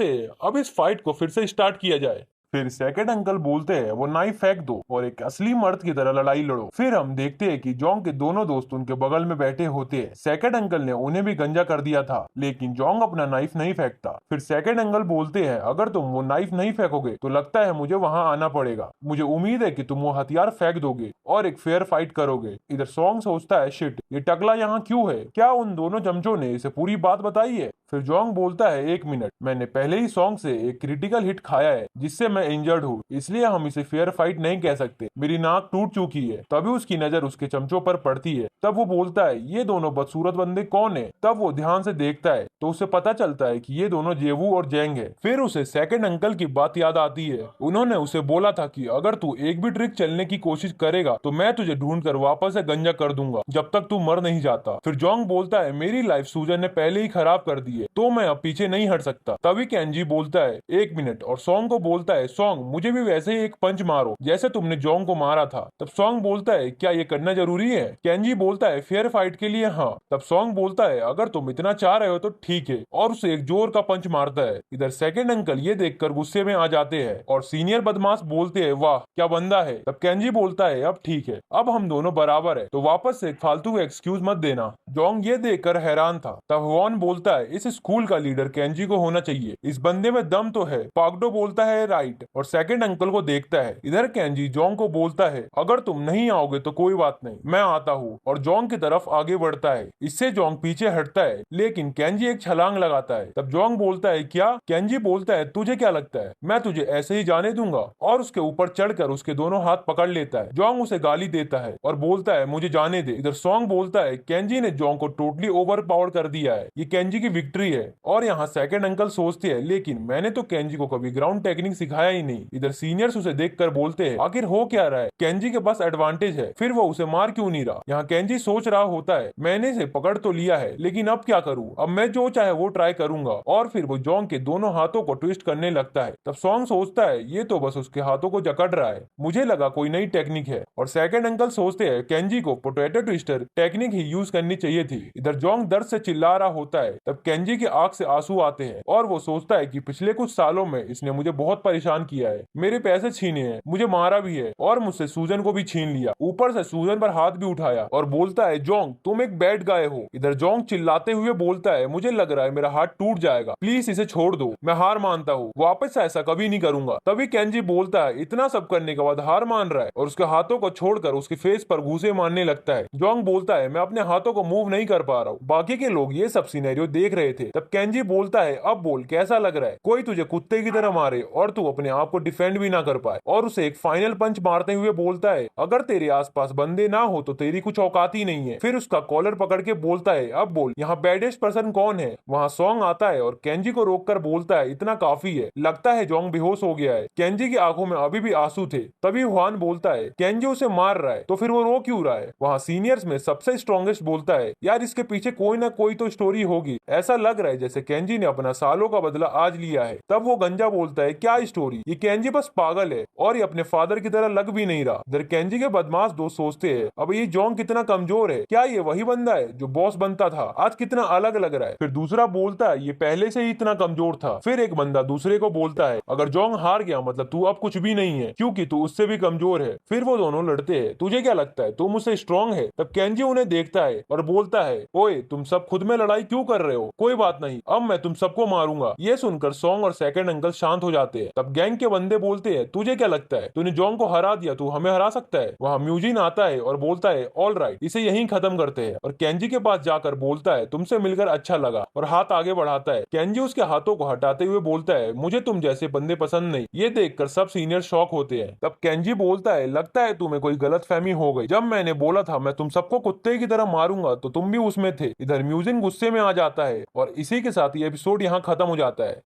हैं अब इस फाइट को फिर से स्टार्ट किया जाए। फिर सेकंड अंकल बोलते हैं वो नाइफ फेंक दो और एक असली मर्द की तरह लड़ाई लड़ो। फिर हम देखते हैं कि जोंग के दोनों दोस्त उनके बगल में बैठे होते हैं। सेकंड अंकल ने उन्हें भी गंजा कर दिया था, लेकिन जोंग अपना नाइफ नहीं फेंकता। फिर सेकंड अंकल बोलते हैं अगर तुम वो नाइफ नहीं फेंकोगे तो लगता है मुझे वहां आना पड़ेगा, मुझे उम्मीद है कि तुम वो हथियार फेंक दोगे और एक फेयर फाइट करोगे। इधर सॉन्ग सोचता है शिट, ये टकला यहाँ क्यों है, क्या उन दोनों चमचों ने इसे पूरी बात बताई है। फिर जोंग बोलता है एक मिनट, मैंने पहले ही सॉन्ग से एक क्रिटिकल हिट खाया है जिससे मैं इंजर्ड हूँ, इसलिए हम इसे फेयर फाइट नहीं कह सकते, मेरी नाक टूट चुकी है। तभी उसकी नजर उसके चमचों पर पड़ती है। तब वो बोलता है ये दोनों बदसूरत बंदे कौन है। तब वो ध्यान से देखता है तो उसे पता चलता है कि ये दोनों जेवू और जेंग है। फिर उसे सेकंड अंकल की बात याद आती है, उन्होंने उसे बोला था कि अगर तू एक भी ट्रिक चलने की कोशिश करेगा तो मैं तुझे ढूंढ कर वापस से गंजा कर दूंगा जब तक तू मर नहीं जाता। फिर जोंग बोलता है मेरी लाइफ सूजन ने पहले ही खराब कर दी है तो मैं अब पीछे नहीं हट सकता। तभी केंजी बोलता है एक मिनट और सॉन्ग को बोलता है सॉन्ग मुझे भी वैसे ही एक पंच मारो जैसे तुमने जोंग को मारा था। तब सॉन्ग बोलता है क्या ये करना जरूरी है। केंजी बोलता है फेयर फाइट के लिए हाँ। तब सॉन्ग बोलता है अगर तुम इतना चाह रहे हो तो ठीक है, और उसे एक जोर का पंच मारता है। इधर सेकंड अंकल ये देखकर गुस्से में आ जाते हैं और सीनियर बदमाश बोलते हैं वाह क्या बंदा है। तब केंजी बोलता है अब ठीक है, अब हम दोनों बराबर है तो वापस से फालतू का एक्सक्यूज मत देना। जोंग ये देखकर हैरान था। तब वॉन बोलता है इस स्कूल का लीडर केंजी को होना चाहिए, इस बंदे में दम तो है। पागडो बोलता है राइट और सेकंड अंकल को देखता है। इधर केंजी जोंग को बोलता है अगर तुम नहीं आओगे तो कोई बात नहीं, मैं आता हूँ, और जोंग की तरफ आगे बढ़ता है। इससे जोंग पीछे हटता है लेकिन केंजी एक छलांग लगाता है। तब जोंग बोलता है क्या। केंजी बोलता है तुझे क्या लगता है मैं तुझे ऐसे ही जाने दूंगा, और उसके ऊपर चढ़कर उसके दोनों हाथ पकड़ लेता है। जोंग उसे गाली देता है और बोलता है मुझे जाने दे। इधर सॉन्ग बोलता है केंजी ने जोंग को टोटली ओवर पावर कर दिया है, ये केंजी की विक्ट्री है। और यहाँ सेकंड अंकल सोचते हैं लेकिन मैंने तो केंजी को कभी ग्राउंड टेक्निक सिखाया ही नहीं। इधर सीनियर्स उसे देखकर बोलते हैं आखिर हो क्या रहा है, केंजी के पास एडवांटेज है फिर वो उसे मार क्यों नहीं रहा। यहाँ केंजी सोच रहा होता है मैंने इसे पकड़ तो लिया है लेकिन अब क्या करूँ, अब मैं जो चाहे वो ट्राई करूंगा, और फिर वो जोंग के दोनों हाथों को ट्विस्ट करने लगता है। तब सॉन्ग सोचता है ये तो बस उसके हाथों को जकड़ रहा है, मुझे लगा कोई नई टेक्निक है। और सेकंड अंकल सोचते हैं केंजी को पोटैटो ट्विस्टर टेक्निक ही यूज करनी चाहिए थी। इधर जोंग दर्द से चिल्ला रहा होता है। तब केंजी की आंख से आंसू आते हैं और वो सोचता है कि पिछले कुछ सालों में इसने मुझे बहुत परेशान किया है, मेरे पैसे छीने हैं, मुझे मारा भी है और मुझसे सूजन को भी छीन लिया, ऊपर से सूजन पर हाथ भी उठाया, और बोलता है जोंग तुम एक बैड गाय हो। इधर जोंग चिल्लाते हुए बोलता है मुझे लग रहा है मेरा हाथ टूट जाएगा, प्लीज इसे छोड़ दो, मैं हार मानता हूँ, वापस ऐसा कभी नहीं करूंगा। तभी केंजी बोलता है इतना सब करने के बाद हार मान रहा है, और उसके हाथों को छोड़कर उसके फेस पर घूंसे मारने लगता है। जोंग बोलता है मैं अपने हाथों को मूव नहीं कर पा रहा हूँ। बाकी के लोग ये सब सिनेरियो देख रहे थे। तब केंजी बोलता है अब बोल कैसा लग रहा है, कोई तुझे कुत्ते की तरह मारे और तू अपने आप को डिफेंड भी ना कर पाए, और उसे एक फाइनल पंच मारते हुए बोलता है अगर तेरे आसपास बंदे ना हो तो तेरी कुछ औकात ही नहीं है। फिर उसका कॉलर पकड़ के बोलता है अब बोल यहाँ बैडेस्ट पर्सन कौन है। वहाँ सॉन्ग आता है और केंजी को रोककर बोलता है इतना काफी है, लगता है जोंग बेहोश हो गया है। केंजी की आंखों में अभी भी आंसू थे। तभी हुआन बोलता है केंजी उसे मार रहा है तो फिर वो रो क्यों रहा है। वहाँ सीनियर्स में सबसे स्ट्रॉन्गेस्ट बोलता है यार इसके पीछे कोई ना कोई तो स्टोरी होगी, ऐसा लग रहा है जैसे केंजी ने अपना सालों का बदला आज लिया है। तब वो गंजा बोलता है, क्या स्टोरी, ये केंजी बस पागल है और ये अपने फादर की तरह लग भी नहीं रहा। इधर केंजी के बदमाश दोस्त सोचते हैं, अब ये जोंग कितना कमजोर है, क्या ये वही बंदा है जो बॉस बनता था, आज कितना अलग लग रहा है। फिर दूसरा बोलता है, ये पहले से ही इतना कमजोर था। फिर एक बंदा दूसरे को बोलता है, अगर जोंग हार गया मतलब तू अब कुछ भी नहीं है, क्योंकि तू उससे भी कमजोर है। फिर वो दोनों लड़ते हैं, तुझे क्या लगता है तुम मुझसे स्ट्रांग है? तब केंजी उन्हें देखता है और बोलता है, ओए तुम सब खुद में लड़ाई क्यों कर रहे हो, कोई बात नहीं, अब मैं तुम सबको मारूंगा। ये सुनकर सोंग और सेकंड अंकल शांत हो जाते हैं। तब गैंग के बंदे बोलते हैं, तुझे क्या लगता है तूने जोंग को हरा दिया, तू हमें हरा सकता है? वहाँ म्यूजिन आता है और बोलता है, ऑल राइट, इसे यहीं खत्म करते हैं। और केंजी के पास जाकर बोलता है, तुमसे मिलकर अच्छा लगा, और हाथ आगे बढ़ाता है। केंजी उसके हाथों को हटाते हुए बोलता है, मुझे तुम जैसे बंदे पसंद नहीं। ये देखकर सब सीनियर शॉक होते हैं। तब केंजी बोलता है, लगता है तुम्हें कोई गलतफहमी हो गई, जब मैंने बोला था मैं तुम सबको कुत्ते की तरह मारूंगा तो तुम भी उसमें थे। इधर म्यूजिन गुस्से में आ जाता है और इसी के साथ ये एपिसोड यहाँ खत्म हो जाता है।